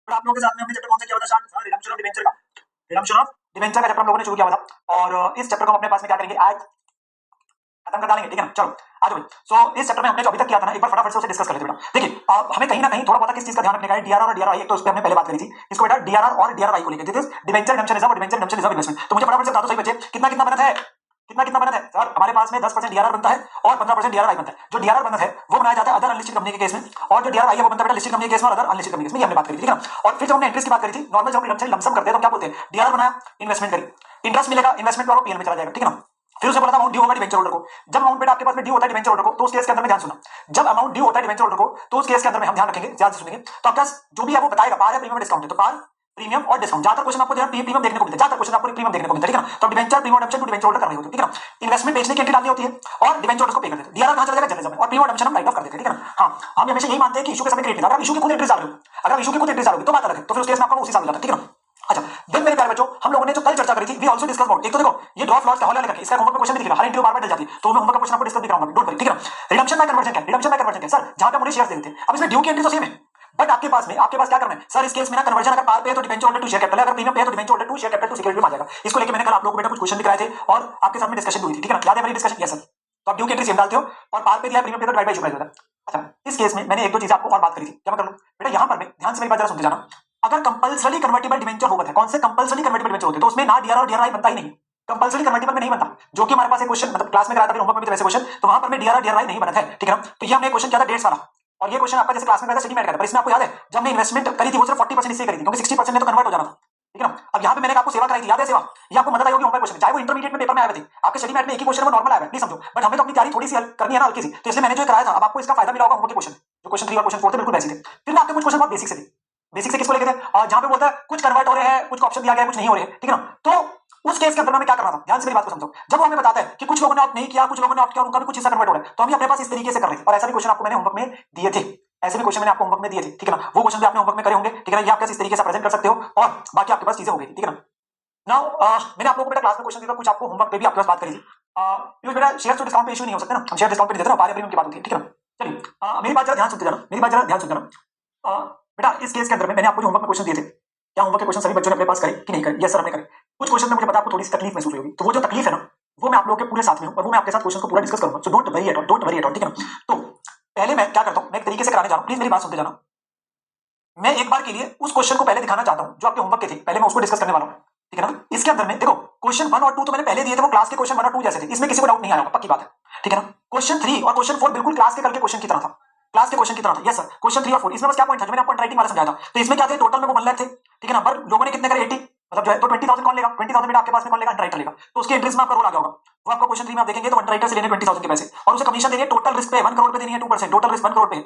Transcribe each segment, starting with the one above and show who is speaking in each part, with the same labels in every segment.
Speaker 1: और आप लोगों के साथ में हमने चैप्टर कौन सा किया था स्टार्ट? रिडम्पशन ऑफ डिबेंचर का। रिडम्पशन ऑफ डिबेंचर का चैप्टर हम लोगों ने शुरू किया था और इस चैप्टर को हम अपने पास में क्या करेंगे आज खत्म कर डालेंगे, ठीक है ना? चलो आ जाओ। सो इस चैप्टर में हमने जो अभी तक किया था ना एक बार फटाफट से उसे डिस्कस कर लेते हैं बेटा। देखिए हमें कहीं ना कहीं थोड़ा बहुत किस चीज का ध्यान रखने का है, डीआरआर और डीआरआई। एक तो उस पे हमने पहले बात करी थी, इसको बेटा डीआरआर और डीआरआई को लेकर this is debenture redemption reserve और डिबेंचर रिडम्पशन रिजर्व इन्वेस्टमेंट। तो मुझे फटाफट से बता दो सही बच्चे, कितना कितना बनत है? कितना कितना बनत है सर? हमारे पास में 10% डीआरआर बनता है और 15% डीआरआई बनता है। जो डीआरआर बनत है वो बनाया जाता है अदर अनलिस्टेड कंपनी के केस में, और जो डीआरआई है वो बनता है बेटा लिस्टेड कंपनी के केस में और अदर अनलिस्टेड कंपनी के केस में। ये हमने बात करी थी, ठीक है ना? और फिर जब हमने इंटरेस्ट की बात करी थी, नॉर्मल जब हम रिडम्पशन लमसम करते हैं तो क्या बोलते हैं? डीआरआर बनाया, इन्वेस्टमेंट करी, इंटरेस्ट मिलेगा, इन्वेस्टमेंट वाला पीएल में चला जाएगा, ठीक है ना? फिर उसे बोला था अमाउंट ड्यू होगा डिबेंचर होल्डर को। जब अमाउंट बेटा आपके पास में ड्यू होता है डिबेंचर होल्डर को, तो उस केस के अंदर में ध्यान सुनना, जब अमाउंट ड्यू होता है डिबेंचर होल्डर को तो उस केस के अंदर में हम ध्यान रखेंगे, ध्यान से सुनेंगे। तो आपका जो भी है वो बताएगा पार है, प्रीमियम, डिस्काउंट है। तो पार, प्रीमियम और डिस्काउंट, ज्यादा क्वेश्चन आपको प्रीमियम देखने को मिलता है, ज्यादा क्वेश्चन आपको प्रीमियम देखने को मिलता है, ठीक है ना? तो debenture premium option to debenture holder कर रहे होते हैं, ठीक है ना? इन्वेस्टमेंट बेचने की एंट्री डालनी होती है और डिबेंचर होल्डर को पे कर देते हैं। डीआरआर कहां चला जाएगा? जर्नलिज्म में, और प्रीमियम ऑप्शन हम राइट ऑफ कर देते हैं, ठीक है ना? हां हम हमेशा यही मानते हैं कि इशू के समय क्रिएट नहीं। अगर इशू की खुद एंट्री डाल रहे हो, अगर इशू की खुद एंट्री डालोगे तो बात अलग है, तो फिर उस केस में आपका उसी साल हो जाता है, ठीक है ना? अच्छा देन मेरे प्यारे बच्चों, हम लोगों ने जो कल चर्चा करी थी, वी आल्सो डिस्कस अबाउट, एक तो देखो ये ड्रॉ फ्लॉट्स का हॉल लेकर इसका होमवर्क में क्वेश्चन भी दिखेगा, हर इंटरव्यू बार-बार डल जाती है, तो मैं होमवर्क का क्वेश्चन आपको डिस्कस भी कराऊंगा, डोंट वरी, ठीक है ना? रिडम्पशन बाय कन्वर्जन क्या है? रिडम्पशन बाय कन्वर्जन क्या है सर? जहां पे मुझे शेयर्स दे देते हैं, अब इसमें ड्यू की एंट्री तो सेम है, बट आपके पास क्या करना है सर? इस केस में ना कन्वर्जन अगर पार पे है तो debenture holder to share capital है, अगर प्रीमियम पे है तो debenture holder to share capital to security में आ जाएगा। इसको लेके मैंने कल आप लोगों को बेटा कुछ क्वेश्चन दिखाए थे और आपके साथ में डिस्कशन हुई थी, ठीक है ना? याद है मेरी डिस्कशन? Yes sir. तो आप ड्यू की एंट्री सेम डालते हो और पार पे दिया प्रीमियम पे तो डिवाइड बाय इशू प्राइस होता है। अच्छा इस केस में मैंने एक दो चीजें आपको और बात करी थी, क्या मैं कर लूं बेटा? यहां पर मैं ध्यान से मेरी बात जरा सुनते जाना। अगर कंपल्सरी कन्वर्टिबल डिबेंचर होता है, कौन से कंपल्सरी कन्वर्टिबल डिबेंचर होते हैं, तो उसमें ना डीआर और डीआरआई बनता ही नहीं, कंपल्सरी कन्वर्टिबल में नहीं बनता, जो कि हमारे पास एक क्वेश्चन मतलब क्लास में कराया था, होमवर्क में भी वैसे क्वेश्चन, तो वहां पर में डीआर और डीआरआई नहीं बना था, ठीक है ना? तो ये हमने क्वेश्चन किया था डेट्स वाला, और ये क्वेश्चन आपका जैसे क्लास में कराया था सेटिलमेंट का था, पर इसमें आपको याद है जब हमने इन्वेस्टमेंट करी थी वो सिर्फ 40% इससे करी थी, क्योंकि 60% ने तो कन्वर्ट हो जाना था, ठीक है ना? अब यहाँ पे मैंने आपको सेवा कराई थी, याद है सेवा? ये आपको मदद आई होगी होमवर्क क्वेश्चन, चाहे वो इंटरमीडिएट में पेपर में आए थे, आपके स्टडी मैट में एक ही क्वेश्चन वो नॉर्मल आया है, प्लीज समझो, बट हमें तो अपनी तैयारी थोड़ी सी करनी है ना हल्की सी, तो इसलिए मैंने जो कराया था, अब आपको इसका फायदा मिला होगा होमवर्क के क्वेश्चन, जो क्वेश्चन 3 और क्वेश्चन 4 थे बिल्कुल बेसिक थे। फिर मैं आपको कुछ क्वेश्चन बहुत बेसिक से थे, बेसिक से किसको लेके थे? और जहां पे बोलता है कुछ कन्वर्ट हो रहे हैं, कुछ ऑप्शन दिया गया है, कुछ नहीं हो रहे हैं, ठीक है ना? तो उस केस के अंदर में क्या करना था, ध्यान से मेरी बात को समझो। जब वो हमें बताता है कि कुछ लोगों ने ऑप्ट नहीं किया, कुछ लोगों ने ऑप्ट किया, उनका भी कुछ हिस्सा कन्वर्ट हो रहा है, तो हम अपने पास इस तरीके से कर रहे हैं, और ऐसा भी क्वेश्चन आपको मैंने होमवर्क में दिए थे, ऐसे भी क्वेश्चन मैंने आपको होमवर्क में दिए थे, ठीक है ना? वो क्वेश्चन भी आपने होमवर्क में करे होंगे, ठीक है ना? ये आप इस तरीके से प्रेजेंट कर सकते हो और बाकी आपके पास चीजें हो गई, ठीक है ना? नाउ मैंने आप लोगों को बेटा क्लास में क्वेश्चन दिया था, कुछ आपको होमवर्क पे भी आपके पास बात करी थी। यूज बेटा शेयर टू डिस्काउंट पे इशू नहीं हो सकता ना, हम शेयर डिस्काउंट पे नहीं देते ना, पारे प्रीमियम की बात होती है, ठीक है ना? चलिए मेरी बात जरा ध्यान सुनते जाना, मेरी बात जरा ध्यान सुनते जाना। बेटा इस केस के अंदर में मैंने आपको जो होमवर्क में क्वेश्चन दिए थे, क्या होमवर्क के क्वेश्चन सभी बच्चों ने अपने पास करे कि नहीं करे? यस सर हमने करे। कुछ क्वेश्चन में मुझे पता आपको थोड़ी सी तकलीफ महसूस हुई होगी, तो वो जो तकलीफ है ना वो मैं आप लोगों के पूरे साथ में हूं और वो मैं आपके साथ क्वेश्चन को पूरा डिस्कस करूंगा, so don't worry at all, don't worry at all, ठीक है ना? तो पहले मैं क्या करता हूं, मैं एक तरीके से कराने जा रहा हूं, प्लीज मेरी बात सुनते जाना। मैं एक बार के लिए उस क्वेश्चन को पहले दिखाना चाहता हूं जो आपके होमवर्क के थे, पहले मैं उसको डिस्कस करने वाला हूं, ठीक है ना? इसके अंदर में देखो क्वेश्चन 1 और 2 तो मैंने पहले दिए थे, वो क्लास के क्वेश्चन 1 और 2 जैसे थे, इसमें किसी को डाउट नहीं आया होगा, पक्की बात है, ठीक है ना? क्वेश्चन 3 और क्वेश्चन 4 बिल्कुल क्लास के कल के क्वेश्चन की तरह था, क्लास के क्वेश्चन की तरह था। यस सर क्वेश्चन 3 और 4 इसमें बस क्या पॉइंट था जो मैंने आपको अंडरराइटिंग वाला समझाया था, तो इसमें क्या थे? टोटल में वो 1 लाख थे, ठीक है ना? पर लोगों ने कितने करे? 80, मतलब जो है तो 20,000 कौन लेगा? 20,000 बेटा आपके पास में कौन लेगा? अंडरराइटर लेगा, तो उसके इंटरेस्ट में आपका रोल आ गया होगा। वो आपको क्वेश्चन 3 में आप देखेंगे तो अंडरराइटर से लेने 20,000 के पैसे और उसे कमीशन देनी है टोटल रिस्क पे 1 करोड़ पे देनी है 2%, टोटल रिस्क 1 करोड़ पे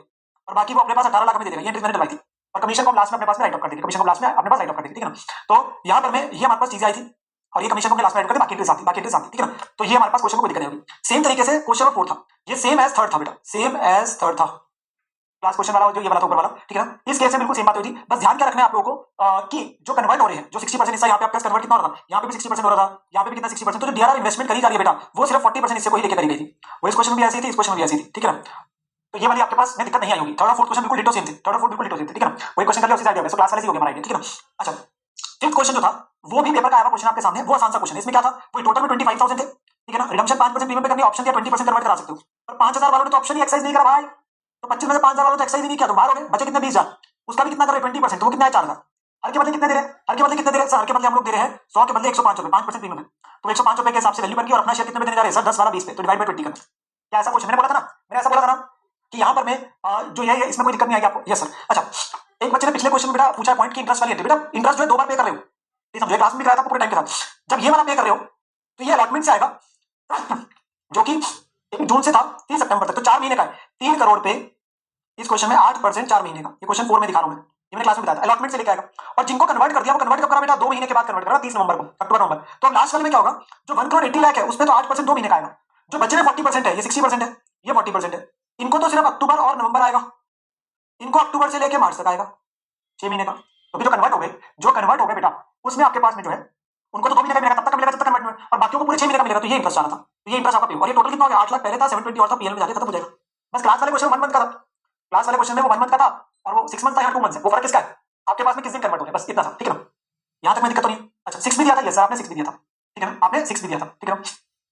Speaker 1: और बाकी वो अपने पास 18 लाख में दे देगा, ये इंटरेस्ट मैंने डलवाई थी और कमीशन को हम लास्ट में अपने पास में राइट ऑफ कर देंगे, कमीशन को लास्ट में अपने पास राइट ऑफ कर देंगे, ठीक है ना? तो यहाँ पर मैं ये हमारे पास चीजें आई थी और ये कमीशन को लास्ट में राइट कर बाकी इंटरेस्ट आती, बाकी इंटरेस्ट आती, ठीक है ना? तो ये हमारे पास क्वेश्चन को दिक्कत नहीं होगी। सेम तरीके से क्वेश्चन 4 था, ये सेम एज थर्ड था बेटा, सेम एज थर्ड था, क्लास क्वेश्चन वाला जो ये वाला था ऊपर वाला, ठीक है ना? इस केस में बिल्कुल सेम बात हुई थी, बस ध्यान क्या रखना है आप लोगों को कि जो कन्वर्ट हो रहे हैं, जो 60% हिस्सा यहाँ पे आपका कन्वर्ट कितना हो रहा था, यहाँ पे भी 60% हो रहा था, यहाँ पे भी कितना 60%, तो जो डीआरआर इन्वेस्टमेंट करी जा रही है बेटा वो सिर्फ 40% हिस्से को ही लेके करी गई थी। वो इस क्वेश्चन में भी ऐसी थी, इस क्वेश्चन में भी ऐसी थी, ठीक है ना? तो ये वाली आपके पास में दिक्कत नहीं आई होगी। थर्ड और फोर्थ क्वेश्चन बिल्कुल डिटो सेम थे, थर्ड और फोर्थ बिल्कुल डिटो सेम थे, ठीक है ना? वही क्वेश्चन कर लिया उसी साइड हो गया, सो क्लास वाले से हो गया हमारा आइडिया, ठीक है ना? अच्छा फिफ्थ क्वेश्चन जो था वो भी पेपर का आया क्वेश्चन आपके सामने, वो आसान सा क्वेश्चन है। इसमें क्या था? वो टोटल में 25,000 थे, ठीक है ना? रिडम्पशन 5% प्रीमियम पे करनी, ऑप्शन दिया 20% कन्वर्ट करा सकते हो, पर 5,000 वालों ने तो ऑप्शन ही एक्सरसाइज नहीं करा भाई, तो 25 में से 5,000 वालों ने एक्सरसाइज नहीं किया, तो बाहर हो गए, बचे कितने? 20,000, उसका भी कितना करे? 20%, तो वो कितना है? 4,000। हर के बदले कितने दे रहे हैं? हर के बदले कितने दे रहे हैं सर? हर के बदले हम लोग दे रहे हैं 100 के बदले 105 रुपए, 5% प्रीमियम है, तो 105 रुपए के हिसाब से वैल्यू बन गई और अपना शेयर कितने पे देने जा रहे हैं सर? 10 वाला 20 पे, तो डिवाइड बाय 20 करना। क्या ऐसा क्वेश्चन मैंने बोला था ना, मैंने ऐसा बोला था ना कि यहाँ पर मैं जो ये इसमें कोई दिक्कत नहीं आएगी आपको? Yes sir. अच्छा एक बच्चे ने पिछले क्वेश्चन में बेटा पूछा पॉइंट की इंटरेस्ट वाली है, बेटा इंटरेस्ट जो है 2 बार पे कर रहे हो, ये समझो, क्लास में भी कराया था पूरे टाइम के साथ। जब ये वाला पे कर रहे हो तो ये अलॉटमेंट से आएगा जो कि 1 जून से था 30 सितंबर तक, तो 4 महीने का है, 3 करोड़ पे इस क्वेश्चन में 8% 4 महीने का, ये क्वेश्चन 4 में दिखा रहा हूं मैं, ये मैंने क्लास में बताया था, अलॉटमेंट से लेके आएगा। और जिनको कन्वर्ट कर दिया वो कन्वर्ट कब करा बेटा? 2 महीने के बाद कन्वर्ट करा, 30 नवंबर को, अक्टूबर नवंबर। तो अब लास्ट वाले में क्या होगा? जो 1 करोड़ 80 लाख है उसमें तो 8% 2 महीने का आएगा, जो बचे में 40% है, ये 60% है, ये 40% है, इनको तो सिर्फ अक्टूबर और नवंबर आएगा, इनको अक्टूबर से लेके मार्च तक आएगा, 6 महीने का। तो फिर जो कन्वर्ट हो गए, जो कन्वर्ट हो गए बेटा उसमें आपके पास में जो है उनको तो 2 महीने का मिलेगा, तब तक मिलेगा जब तक कन्वर्ट में, और बाकियों को पूरे 6 महीने का मिलेगा, तो ये इंटरेस्ट आ रहा था, तो ये इंटरेस्ट आपका पे, और ये टोटल कितना हो गया? 8 लाख पहले था, 720 और था, पीएल में जाके खत्म हो जाएगा। बस क्लास वाले क्वेश्चन 1 मंथ का था, क्लास वाले क्वेश्चन में वो 1 मंथ का था और वो 6 मंथ था, यहाँ 2 मंथ है, वो फर्क किसका है? आपके पास में किस दिन कन्वर्ट हो गया, बस इतना सा, ठीक है ना, यहां तक मैं दिक्कत तो नहीं। अच्छा 6 भी दिया था, यस सर आपने 6 भी दिया था, ठीक है ना, आपने 6 भी दिया था, ठीक है ना।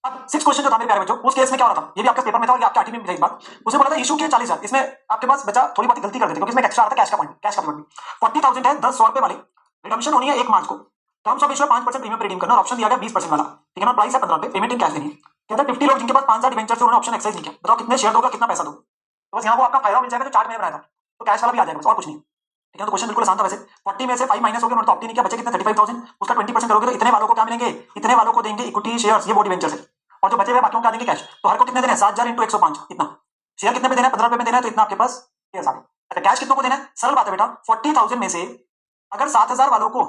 Speaker 1: अब 6 क्वेश्चन जो था मेरे प्यारे बच्चों, उस केस में क्या हो रहा था, ये भी आपके पेपर में था और ये आपके आरटी में भी था इस बात। उसने बोला था इशू किए 40,000, इसमें आपके पास बचा थोड़ी बहुत गलती कर देते क्योंकि इसमें एक्स्ट्रा आ रहा था कैश का पॉइंट, कैश का पॉइंट 40,000 है, 10 100 रुपए वाली रिडम्पशन होनी है 1 मार्च को। टर्म्स ऑफ इशू 5% प्रीमियम पे रिडीम करना, ऑप्शन दिया गया 20% वाला, ठीक है ना, प्राइस है 15 रुपए, पेमेंट इन कैश देनी है। कहता है 50 लोग जिनके पास 5000 डिवेंचर से उन्होंने ऑप्शन एक्सरसाइज नहीं किया, बताओ कितने शेयर दोगे, कितना पैसा दोगे। तो बस यहाँ वो आपका फायदा मिल जाएगा जो चार्ट मैंने बनाया था, तो कैश वाला भी आ जाएगा बस, और कुछ नहीं, ठीक है। तो क्वेश्चन बिल्कुल आसान था वैसे। 40 में से 5 माइनस हो गया, उन्होंने तो ऑप्ट नहीं किया, बचे कितने 35,000, उसका 20% करोगे तो इतने वालों को क्या मिलेंगे, इतने वालों को देंगे इक्विटी शेयर्स, ये वो डिवेंचर से, और जो बचे हुए बाकियों को क्या देंगे कैश। तो हर को कितने देना है, 7,000 इंटू 105, इतना शेयर कितने पे देना है, 15 रुपए में देना है, तो इतना आपके पास शेयर आ गए। अच्छा कैश कितनों को देना है, सरल बात है बेटा, 40,000 में से अगर 7,000 वालों को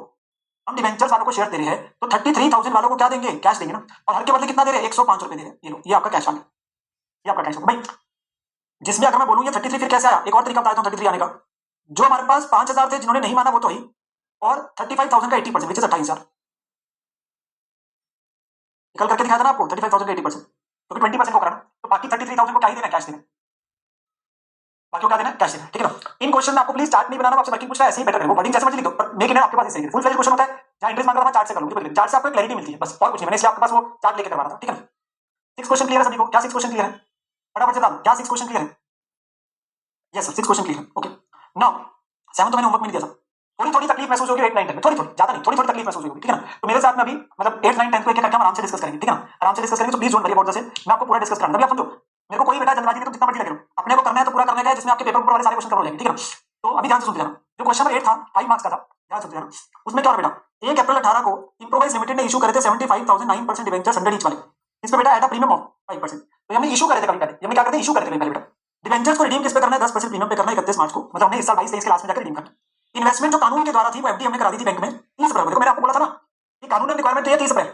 Speaker 1: हम डिवेंचर्स वालों को शेयर दे रहे हैं तो 33,000 वालों को क्या देंगे, कैश देंगे ना, और हर के बदले कितना दे रहे हैं, 105 रुपए दे रहे हैं, ये लो, ये आपका कैश आ गया, ये आपका कैश होगा भाई। जिसमें अगर मैं बोलूं ये 33 फिर कैसे आया, एक और तरीका बताता हूं 33 आने का। जो हमारे पास 5,000 थे जिन्होंने नहीं माना वो तो ही, और 35,000 का 80% विच इज 28,000, निकल करके दिखाया था ना आपको 35,000 का 80%, तो 20% को कराना, तो बाकी 33,000 को क्या ही देना, कैश देना, बाकी को क्या देना, कैश देना, ठीक है ना। इन क्वेश्चन में आपको प्लीज चार्ट नहीं बनाना, आपसे वर्किंग पूछना है, ऐसे ही बेटर करें, वो वर्डिंग जैसे मर्जी लिख दो, पर मेक इट आपके पास ऐसे ही फुल फ्लेज क्वेश्चन होता है, जहां इंटरेस्ट मांगा था चार्ट से कर लो, चार्ट से आपको क्लैरिटी मिलती है बस, और कुछ नहीं, मैंने इसलिए आपके पास वो चार्ट लेके करवा रहा था, ठीक है ना। 6 क्वेश्चन क्लियर है सभी को, क्या 6 क्वेश्चन क्लियर है, फटाफट से बताओ क्या 6 क्वेश्चन क्लियर है, यस सर 6 क्वेश्चन क्लियर है, ओके। नाउ 7 तो मैंने होमवर्क में दिया था, थोड़ी थोड़ी तकलीफ महसूस होगी 8 9 10 में, थोड़ी थोड़ी, ज्यादा नहीं, थोड़ी थोड़ी तकलीफ महसूस होगी, ठीक है ना। तो मेरे साथ में अभी मतलब 8 9 10 को एक एक करके हम आराम से डिस्कस करेंगे, ठीक है ना, आराम से डिस्कस करेंगे, तो please don't worry about this, मैं आपको पूरा डिस्कस कराऊंगा, अभी आप समझो, मेरे को कोई बेटा जल्दबाजी में तो जितना मर्जी लगे, अपने को करना है तो पूरा करने का है, जिसमें आपके पेपर वाले सारे क्वेश्चन कवर हो जाएंगे, ठीक है ना। तो अभी ध्यान से सुनते जाना, जो क्वेश्चन नंबर 8 था 5 मार्क्स का था, ध्यान से सुनते जाना, उसमें क्या हो बेटा, 1 अप्रैल 18 को इंप्रोवाइज लिमिटेड ने इशू करे थे 75,000 9% डिवेंचर्स 100 ईच वाले, इस पे बेटा एट अ प्रीमियम ऑफ 5%, तो हमने इशू करे थे कभी पहले, हमने क्या करते हैं, इशू करते थे पहले बेटा, डिवेंचर्स को रिडीम किस पे करना है, 10% प्रीमियम पे करना है 31 मार्च को, मतलब हमने इस साल 22-23 के लास्ट में जाकर रिडीम करना। इन्वेस्टमेंट जो कानून के द्वारा थी वो एफडी हमने करा दी थी बैंक में 30 अप्रैल को, देखो मैंने आपको बोला था ना कि कानून रिक्वायरमेंट तो ये 30 अप्रैल,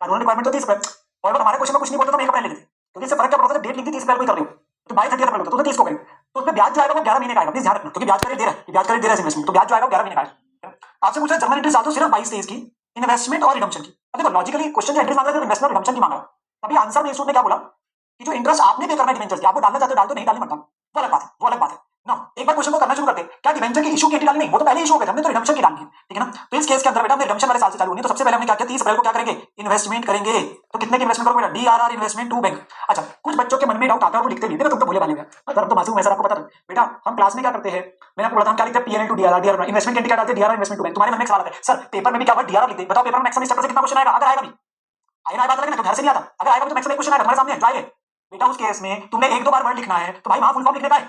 Speaker 1: कानून रिक्वायरमेंट तो 30 अप्रैल, और हमारे क्वेश्चन में कुछ नहीं बोलता था, हम 1 अप्रैल लेते थे, क्योंकि इससे फर्क क्या पड़ता था, डेट लिख दी 30 अप्रैल को ही कर रहे हो, तो 22 अप्रैल होता तो 30 को करें, तो उसमें ब्याज जो आएगा वो 11 महीने का आएगा, प्लीज ध्यान रखना, क्योंकि ब्याज का रेट दे रहा है, ब्याज का रेट दे रहा है इन्वेस्टमेंट, तो ब्याज जो आएगा 11 महीने का आएगा। आपसे पूछा जर्नल एंट्रीज डाल दो सिर्फ 22-23 की, इन्वेस्टमेंट और रिडम्पशन की। अब देखो लॉजिकली क्वेश्चन जो एंट्रीज मांग रहा है इन्वेस्टमेंट और रिडम्पशन की मांग रहा है, अभी आंसर में इंस्टीट्यूट ने क्या बोला कि जो इंटरेस्ट आपने पे करना है डिवेंचर्स, आपको डालना चाहते हो डाल दो, नहीं डालने मत डालो, वो अलग बात है, वो अलग बात है ना। एक बार क्वेश्चन को करना शुरू करते हैं, क्या डिवेंचर की इशू की एंट्री डालनी नहीं, वो तो पहले इशू हो गए थे, हमने तो रिडम्पशन की डालनी है, ठीक है ना। तो इस केस के अंदर बेटा हमने रिडम्पशन वाले साल से चालू होनी है, तो सबसे पहले हमने क्या किया, 30 अप्रैल को क्या करेंगे, इन्वेस्टमेंट करेंगे, तो कितने की इन्वेस्टमेंट करोगे बेटा, डीआरआर इन्वेस्टमेंट टू बैंक। अच्छा कुछ बच्चों के मन में डाउट आता है, वो लिखते भी नहीं, तुम तो भोले भाले हो, मतलब तो मासूम है सर, आपको पता है बेटा हम क्लास में क्या करते हैं, मैंने आपको बोला था हम क्या लिखते हैं, PNL to DRR, DRR investment entry क्या डालते हैं, डीआरआर इन्वेस्टमेंट टू बैंक। तुम्हारे मन में सवाल आता है सर पेपर में भी क्या वर्ड डीआरआर लिखते हैं, बताओ पेपर में मैक्सिमम चैप्टर से कितना क्वेश्चन आएगा, अगर आएगा भी आएगा, बात अलग है, घर से नहीं आता, अगर आएगा तो मैक्सिमम क्वेश्चन आएगा तुम्हारे सामने ट्राई है बेटा, उस केस में तुमने 1-2 बार वर्ड लिखना है, तो भाई वहां फुल फॉर्म लिखने का है,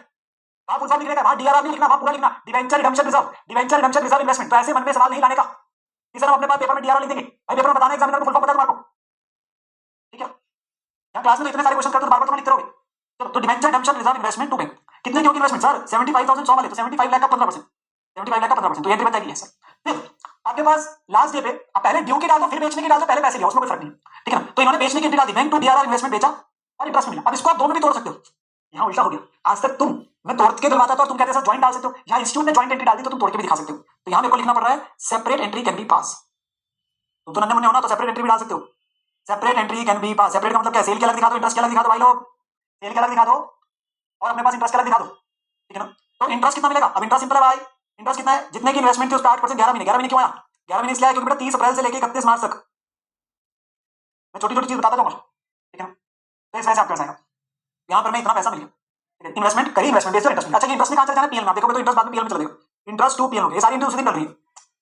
Speaker 1: वहां फुल फॉर्म लिखने का, वहां डीआरआर नहीं लिखना, वहां पूरा लिखना, debenture redemption reserve, debenture redemption reserve investment. तो ऐसे मन में सवाल नहीं लाने का कि सर हम अपने पास पेपर में डीआरआर लिख देंगे, भाई पेपर में बताना एग्जामिनर को फुल फॉर्म बता तुम्हारे को, ठीक है। यहाँ क्लास में तो इतने सारे क्वेश्चन करते हो बार-बार तुम लिखते रहोगे। चलो तो debenture redemption reserve investment to bank, कितने की होगी इन्वेस्टमेंट सर, 75,000 100 वाले, तो 75 लाख का 15%, 75 लाख का 15%, तो एंट्री बन जाएगी है सर। फिर आपके पास लास्ट डे पे आप पहले ड्यू की डाल दो, फिर बेचने की डाल दो, पहले पैसे लिया, उसमें कोई फर्क नहीं, ठीक है ना। तो इन्होंने बेचने की एंट्री डाल दी, बैंक टू डीआरआर इन्वेस्टमेंट बेचा और इंटरेस्ट मिला। अब इसको आप दो में भी तोड़ सकते हो, यहाँ उल्टा हो गया, आज तक तुम मैं तोड़ के दिलवाता था और तुम कहते सर ज्वाइंट डाल सकते हो, यहाँ इंस्टीट्यूट ने ज्वाइंट एंट्री डाल दी तो तुम तोड़ के भी दिखा सकते हो, तो यहाँ मेरे को लिखना पड़ रहा है सेपरेट एंट्री कैन बी पास, तो नन्हे मुन्ने होना तो सेपरेट एंट्री भी डाल सकते हो, separate entry can be pass. Separate का मतलब क्या, सेल के अलग दिखा दो, इंटरेस्ट के अलग दिखा दो, भाई लोग सेल के अलग दिखा दो और अपने पास इंटरेस्ट के अलग दिखा दो, ठीक है ना। तो इंटरेस्ट कितना मिलेगा, अब इंटरेस्ट सिंपल है भाई, इंटरेस्ट कितना है, जितने की इन्वेस्टमेंट थी उस पर 8%, 11 महीने, 11 महीने क्यों आया, 11 महीने इसलिए आया क्योंकि बेटा 30 अप्रैल से लेकर 31 मार्च तक मैं छोटी छोटी चीज बताता जाऊंगा, ठीक है ना। तो इस वजह से आपके पास आएगा, यहाँ पर मैं इतना पैसा मिल गया, इन्वेस्टमेंट करी, इन्वेस्टमेंट बेस्ड इंटरेस्ट। अच्छा इंटरेस्ट में कहां चल जाना है, पीएल में, आप देखोगे तो इंटरेस्ट बाद में पीएल में चल जाएगा, इंटरेस्ट टू पीएल हो गया, ये सारी एंट्री उसी दिन कर रही है,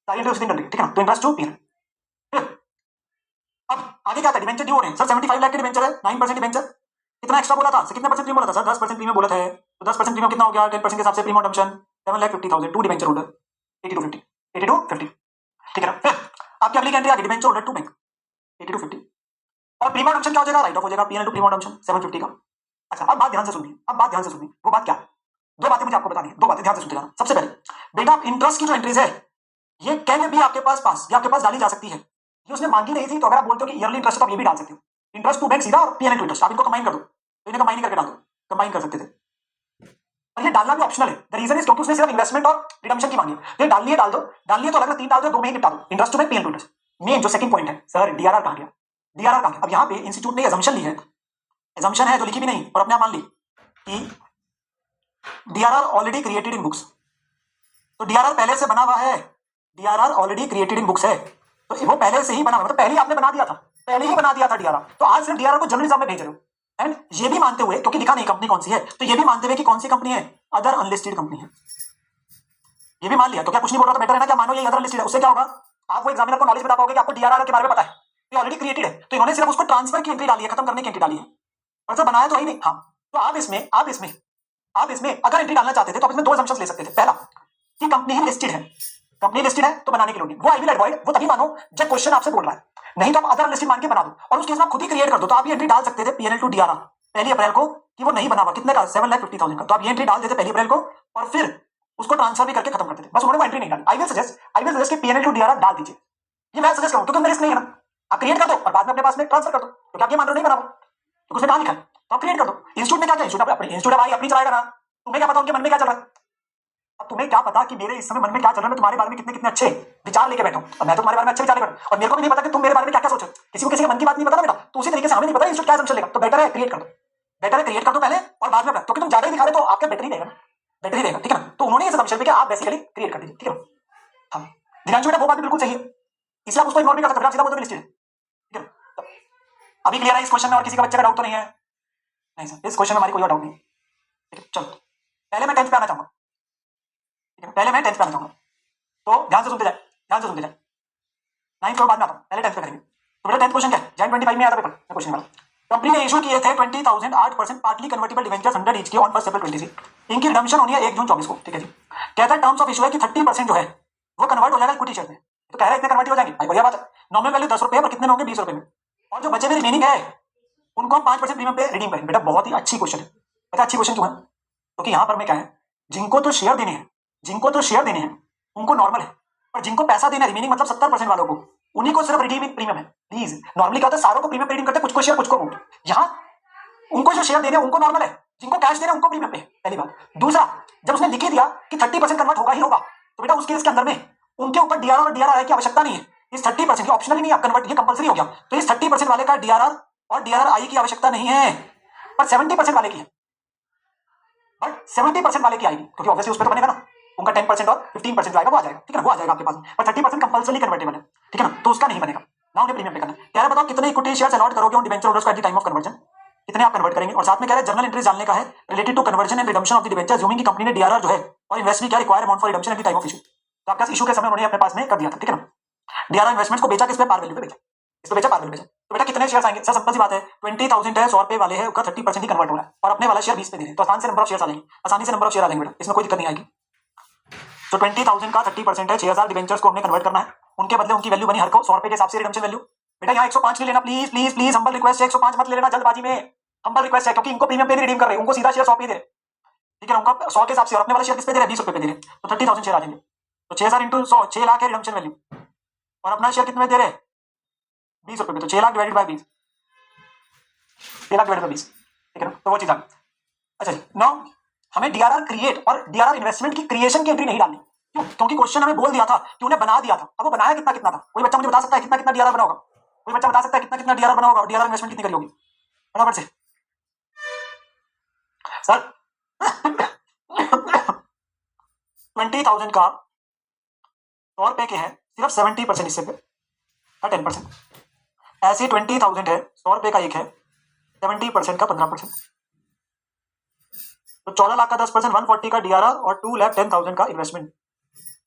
Speaker 1: सारी एंट्री उसी दिन कर रही है, ठीक है ना। तो इंटरेस्ट टू पीएल। अब आगे क्या था, डिवेंचर ड्यू हो रहे हैं सर, 75 लाख के डिवेंचर है, 9% डिवेंचर, कितना एक्स्ट्रा बोला था, कितने परसेंट प्रीमियम बोला था सर, 10% प्रीमियम बोला था, तो 10% प्रीमियम कितना हो गया, 10% के हिसाब से premium option 7,50,000 to debenture holder 8250, 8250, ठीक है ना। फिर आपकी अगली एंट्री आ गई, डिवेंचर होल्डर टू बैंक 8250, और प्रीमियम ऑप्शन क्या हो जाएगा, राइट ऑफ हो जाएगा, पीएल टू प्रीमियम ऑप्शन 750 का। अच्छा अब बात ध्यान से सुनिए, अब बात ध्यान से सुनिए, वो बात क्या है, दो बातें मुझे आपको बतानी है, दो बातें ध्यान से सुनते जाना। सबसे पहले बेटा इंटरेस्ट की जो एंट्रीज है ये कैन भी आपके पास ये आपके पास डाली जा सकती है, ये उसने मांगी नहीं थी, तो अगर आप बोलते हो कि ईयरली इंटरेस्ट तो आप ये भी डाल सकते हो, इंटरेस्ट टू बैंक सीधा और पीएनएल टू इंटरेस्ट, आप इनको कंबाइन कर दो, तो इन्हें कंबाइन करके डाल दो, कंबाइन कर सकते थे, और ये डालना भी ऑप्शनल है, द रीजन इज क्योंकि उसने सिर्फ इन्वेस्टमेंट और रिडम्पशन की मांगी है, तो डाल लिए डाल दो, डाल लिए तो अलग 3 डाल दो, 2 में ही निपटा दो, interest to bank PNL to interest. Main जो सेकंड पॉइंट है सर डीआरआर कहां गया, डीआरआर कहां गया, अब यहाँ पे इंस्टीट्यूट ने अजम्पशन ली है, अजम्पशन है जो लिखी भी नहीं और अपने आप मान ली कि DRR already created in books, तो डीआरआर पहले से बना हुआ है, DRR already created in books है, तो वो पहले से ही बना हुआ, मतलब पहले ही आपने बना दिया था, पहले ही बना दिया था डीआरआर, तो आज सिर्फ डीआरआर को जनरल एग्जाम में भेज रहे हो। एंड ये भी मानते हुए, क्योंकि लिखा नहीं कंपनी कौन सी है, तो ये भी मानते हुए कि कौन सी कंपनी है, अदर अनलिस्टेड कंपनी है, ये भी मान लिया, तो क्या कुछ नहीं बोल रहा, तो बेटर है ना, क्या मानो ये अदर अनलिस्टेड है, उससे क्या होगा, आप वो एग्जामिनर को नॉलेज बता पाओगे कि आपको डीआरआर के बारे में पता है, ये ऑलरेडी क्रिएटेड है, तो इन्होंने सिर्फ उसको ट्रांसफर की एंट्री डाली है, खत्म करने की एंट्री डाली है, और सर बनाया तो है ही नहीं। हाँ, तो आप इसमें अगर एंट्री डालना चाहते थे तो आप इसमें दो assumptions ले सकते थे। पहला कि कंपनी ही लिस्टेड है, कंपनी लिस्टेड है तो बनाने की लोड नहीं, वो आई विल अवॉइड, वो तभी मानो जब क्वेश्चन आपसे बोल रहा है, नहीं तो आप अदर लिस्टेड मान के बना दो, और उस केस में आप खुद ही क्रिएट कर दो, तो आप ये एंट्री डाल सकते थे पीएनएल टू डीआरआर 1 अप्रैल को कि वो नहीं बना हुआ, कितने का, 7,50,000 का, तो आप ये एंट्री डाल देते 1 अप्रैल को और फिर उसको ट्रांसफर भी करके खत्म करते थे, बस उन्होंने वो एंट्री नहीं डाली। आई विल सजेस्ट कि पीएनएल टू डीआरआर डाल दीजिए, ये मैं सजेस्ट करूं, क्योंकि रिस्क नहीं है ना, आप क्रिएट कर दो और बाद में अपने पास में ट्रांसफर कर दो, तो आप ये मान रहे हो नहीं बना, तो उसमें कहां लिखा है, तो आप क्रिएट कर दो। इंस्टीट्यूट में क्या क्या, इंस्टीट्यूट अपनी इंस्टीट्यूट भाई अपनी चलाएगा ना, तुम्हें क्या पता उनके मन में क्या चल रहा है, अब तुम्हें क्या पता कि मेरे इस समय मन में क्या चल रहा है, मैं तुम्हारे बारे में कितने कितने अच्छे विचार लेके बैठा हूं, और मैं तो तुम्हारे बारे में अच्छे विचार लेकर, और मेरे को भी नहीं पता कि तुम मेरे बारे में क्या क्या सोचो, किसी को किसी के मन की बात नहीं पता ना बेटा, तो उसी तरीके से हमें नहीं पता इंस्टीट्यूट क्या समझ लेगा, तो बेटर है क्रिएट कर दो, बेटर है क्रिएट कर दो पहले और बाद में, क्योंकि तुम ज्यादा ही दिखा रहे तो आपका बेटर ही रहेगा, बेटर ही रहेगा, ठीक है ना, तो उन्होंने ये समझ लिया कि आप बेसिकली क्रिएट कर दीजिए, ठीक है। हाँ, दिनांशु बेटा वो बात भी बिल्कुल सही है, इसलिए आप उसको इग्नोर भी कर सकते हो, आप सीधा बोल दो लिस्टेड है, ठीक है। अभी क्लियर है इस क्वेश्चन में, और किसी का बच्चे का डाउट तो नहीं है? नहीं सर, इस क्वेश्चन में हमारी कोई और डाउट नहीं, ठीक है। चलो पहले मैं 10th पे आना चाहूंगा, ठीक है, पहले मैं 10th पे आना चाहूंगा, तो ध्यान से सुनते जाए, ध्यान से सुनते जाए, 9th को बाद में आता हूँ, पहले 10th पे करेंगे। तो बेटा 10th क्वेश्चन क्या है, Jan 25 में आया था पेपर में क्वेश्चन वाला, कंपनी ने इशू किए थे 20,000 8% पार्टली कन्वर्टेबल डिवेंचर्स 100 ईच के ऑन 1 April 2023, इनकी रिडम्पशन होनी है 1 जून 24 को, ठीक है जी। कहता है टर्म्स ऑफ इशू है कि 30% जो है वो कन्वर्ट हो जाएगा इक्विटी शेयर में, तो कह रहा है इतने कन्वर्ट हो जाएंगे, भाई बढ़िया बात है, नॉमिनल वैल्यू 10 रुपये पर कितने में होंगे, 20 रुपये में, और जो बचे हुए रिमेनिंग है उनको हम 5% प्रीमियम पे रिडीम करेंगे। बेटा बहुत ही अच्छी क्वेश्चन है, पता अच्छी क्वेश्चन क्यों है, क्योंकि यहाँ पर मैं क्या है, जिनको तो शेयर देने हैं, जिनको तो शेयर देने हैं उनको नॉर्मल है, और जिनको पैसा देना है रिमेनिंग मतलब 70% वालों को, उन्हीं को सिर्फ रिडीमिंग प्रीमियम है। प्लीज नॉर्मली क्या होता है, सारों को प्रीमियम पे रिडीम करते हैं, कुछ को शेयर कुछ को वोट, यहाँ उनको जो शेयर देने हैं उनको नॉर्मल है, जिनको कैश देना है उनको प्रीमियम पे, पहली बात। दूसरा, जब उसने लिख ही दिया कि 30% कन्वर्ट होगा ही होगा, तो बेटा उस केस के अंदर में उनके ऊपर डीआरआर और डीआरआर की आवश्यकता नहीं है, इस 30% की ऑप्शनल ही नहीं है, कन्वर्ट ये कंपलसरी हो गया, तो इस 30% वाले का डीआरआर और डीआरआर आई की आवश्यकता नहीं है, पर 70% वाले की है, बट 70% वाले की आएगी, क्योंकि ऑब्वियसली उस पर तो बनेगा ना, उनका 10% और 15% जो आएगा वो आ जाएगा, ठीक है ना, वो आ जाएगा आपके पास, पर 30% कंपलसरी कन्वर्टेबल है, ठीक है ना, तो उसका नहीं बनेगा ना, उन्हें प्रीमियम पे करना है। कह रहा बताओ कितने इक्विटी शेयर्स अलॉट करोगे ऑन डिबेंचर होल्डर्स को eight the time of conversion, कितने आप कन्वर्ट करेंगे, और साथ में कह रहा है जर्नल एंट्रीज डालने का है related to conversion and redemption of the debenture, assuming कि कंपनी ने डीआरआर जो है और इन्वेस्ट भी किया required amount for redemption at the time of issue, तो आपका इशू के समय उन्होंने अपने पास में कर दिया था, ठीक है ना। डीआरआर इन्वेस्टमेंट को बेचा किस पे, पार वैल्यू पे बेचा, इस पे बेचा पार वैल्यू बेचा, तो बेटा कितने शेयर आएंगे, सर सिंपल सी बात है, 20,000 है, 100 रुपए वाले है, उसका 30% ही कन्वर्ट हो रहा है, और अपने वाला शेयर 20 पे दे रहे हैं, तो आसान से नंबर ऑफ शेयर आ जाएंगे, आसानी से नंबर ऑफ शेयर आ जाएंगे बेटा, इसमें कोई दिक्कत नहीं आएगी। तो 20,000 का 30% है, 6,000 डिबेंचर्स को हमने कन्वर्ट करना है, उनके बदले उनकी वैल्यू बनी हर को 100 रुपए के हिसाब से रिडम्पशन वैल्यू। बेटा यहाँ 105 ले लेना, please please please, humble request है, 105 मत ले लेना जल्दबाजी में, हम्बल रिक्वेस्ट है, क्योंकि इनको प्रीमियम पे नहीं रिडीम कर रहे, उनको सीधा शेयर 100 पे दे रहे, ठीक है, उनका 100 के हिसाब से, और अपने वाला शेयर किस पे दे रहे, 20 रुपए पे दे रहे, तो 30,000 शेयर आ जाएंगे, तो 6,000 इंटू 100 6 लाख है रिडम्पशन वैल्यू, और अपना शेयर कितने में दे रहे, 20 रुपए पे, तो 6 lakh divided by 20, 6 lakh divided by 20, ठीक है ना, तो वो चीज आ गई। अच्छा जी, नाउ हमें डीआरआर क्रिएट और डीआरआर इन्वेस्टमेंट की क्रिएशन की एंट्री नहीं डालनी, क्यों, क्योंकि क्वेश्चन हमें बोल दिया था कि उन्हें बना दिया था, अब वो बनाया कितना कितना था, कोई बच्चा मुझे बता सकता है कितना कितना डीआरआर बना होगा, कोई बच्चा बता सकता है कितना कितना डीआरआर बना होगा, डीआरआर इन्वेस्टमेंट कितनी करी होगी, फटाफट से सर। 20,000 का 100 रुपए के हैं सिर्फ 70% इससे पे 10%, ऐसे 20,000 है, 100 रुपए का एक है, 70% का 15%, तो 14 लाख का 10%, 140 का डीआरआर और 2,10,000 का इन्वेस्टमेंट।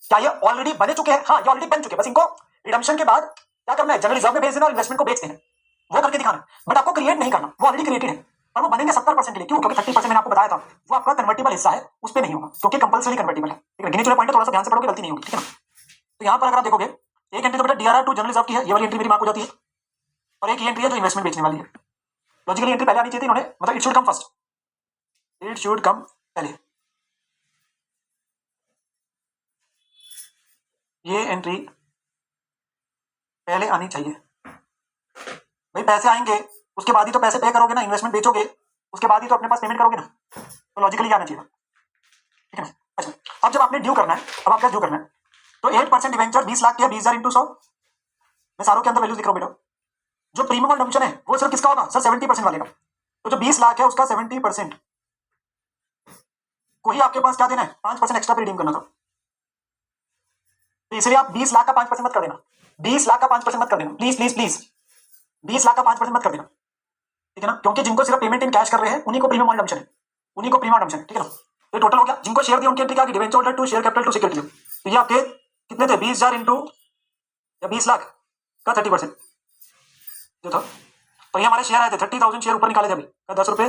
Speaker 1: क्या ये ऑलरेडी बने चुके हैं? हाँ, ये ऑलरेडी बन चुके हैं, बस इनको रिडम्पशन के बाद क्या करना है, जनरल रिजर्व में भेज देना और इन्वेस्टमेंट को बेच देना, वो करके दिखाना, बट आपको क्रिएट नहीं करना, वो ऑलरेडी क्रिएटेड है, और वो बनेंगे 70% के लिए, क्यों, क्योंकि 30% मैंने आपको बताया था वो आपका कन्वर्टेबल हिस्सा है, उस पर नहीं होगा, क्योंकि कंपल्सरी कन्वर्टेबल है, ठीक है, गिने चुने पॉइंट थोड़ा सा ध्यान से पढ़ोगे गलती नहीं होगी, ठीक है ना। तो यहाँ पर अगर आप देखोगे एक एंट्री तो बेटा डीआरआर टू जनरल रिजर्व की है, ये वाली एंट्री मेरी मार्क हो जाती है, और एक एंट्री है जो इन्वेस्टमेंट बेचने वाली है, लॉजिकली एंट्री पहले आनी चाहिए थी, इन्होंने मतलब it should come first, it should come पहले, ये एंट्री पहले आनी चाहिए, भाई पैसे आएंगे उसके बाद ही तो पैसे पे करोगे ना, इन्वेस्टमेंट बेचोगे उसके बाद ही तो अपने पास पेमेंट करोगे ना, तो लॉजिकली आना चाहिए, ठीक है ना। अच्छा, अब जब आपने ड्यू करना है, अब आपका ड्यू करना है, तो 8% डिवेंचर 20 लाख के 20,000 इंटू 100, मैं सारों के अंदर वैल्यूज लिख रहा हूँ बेटा, जो प्रीमियम और डम्पशन है वो सिर्फ किसका होगा सर, 70% वाले का, तो जो 20 लाख है उसका 70% को ही आपके पास क्या देना है, 5% एक्स्ट्रा पे रिडीम करना था, तो इसलिए आप 20 लाख का 5% मत कर देना, 20 लाख का 5% मत कर देना, प्लीज प्लीज प्लीज, 20 लाख का 5% मत कर देना, ठीक है ना, क्योंकि जिनको सिर्फ पेमेंट इन कैश कर रहे हैं उन्हीं को प्रीमियम रिडम्पशन है, उन्हीं को प्रीमियम रिडम्पशन है, ठीक है ना। तो टोटल हो गया, जिनको शेयर दिया उनकी एंट्री क्या की, debenture holder to share capital to security. तो ये आपके कितने थे, 20,000 इंटू या 20 लाख का 30% जो था, तो ये हमारे शेयर आए थे 30,000 शेयर ऊपर निकाले थे अभी, 10 रुपए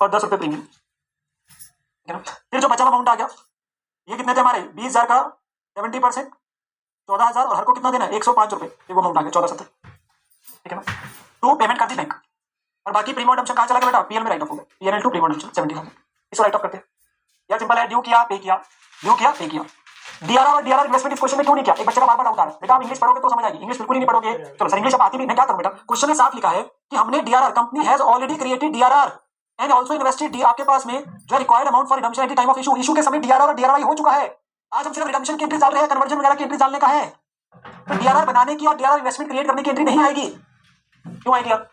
Speaker 1: और 10 रुपए प्रीमियम, ठीक है ना। फिर जो बचा हुआ अमाउंट आ गया, ये कितने थे हमारे, 20,000 का 70%, 14,000, और हर को कितना देना है, 105 रुपए, ये वो अमाउंट आ गया 1470, ठीक है ना। तो पेमेंट कर दी बैंक, और बाकी प्रीमियम रिडम्पशन कहाँ चला गया बेटा, पीएल में राइट ऑफ हो गया, पीएल टू प्रीमियम रिडम्पशन 70,000, इसको राइट ऑफ करते हैं यार, सिंपल है, ड्यू किया पे किया, ड्यू किया पे किया। डीआरआर और डीआरआर इन्वेस्टमेंट इस क्वेश्चन में क्यों नहीं किया, एक बच्चे का बार-बार डाउट आ रहा है, बेटा आप इंग्लिश पढ़ोगे तो समझ आएगी, इंग्लिश बिल्कुल ही नहीं पढ़ोगे, चलो सर इंग्लिश अब आती भी, मैं क्या करूं बेटा, क्वेश्चन में साफ लिखा है कि हमने DRR, company has already created DRR and also invested D, आपके पास में जो required amount for redemption at the time of issue, issue के समय डीआरआर और डीआरआई हो चुका है, आज हम सिर्फ रिडम्पशन की एंट्री डाल रहे हैं, कन्वर्जन वगैरह की एंट्री डालने का है, तो डीआरआर बनाने की और डीआरआर इन्वेस्टमेंट क्रिएट करने की एंट्री नहीं आएगी, क्यों आएगी यार,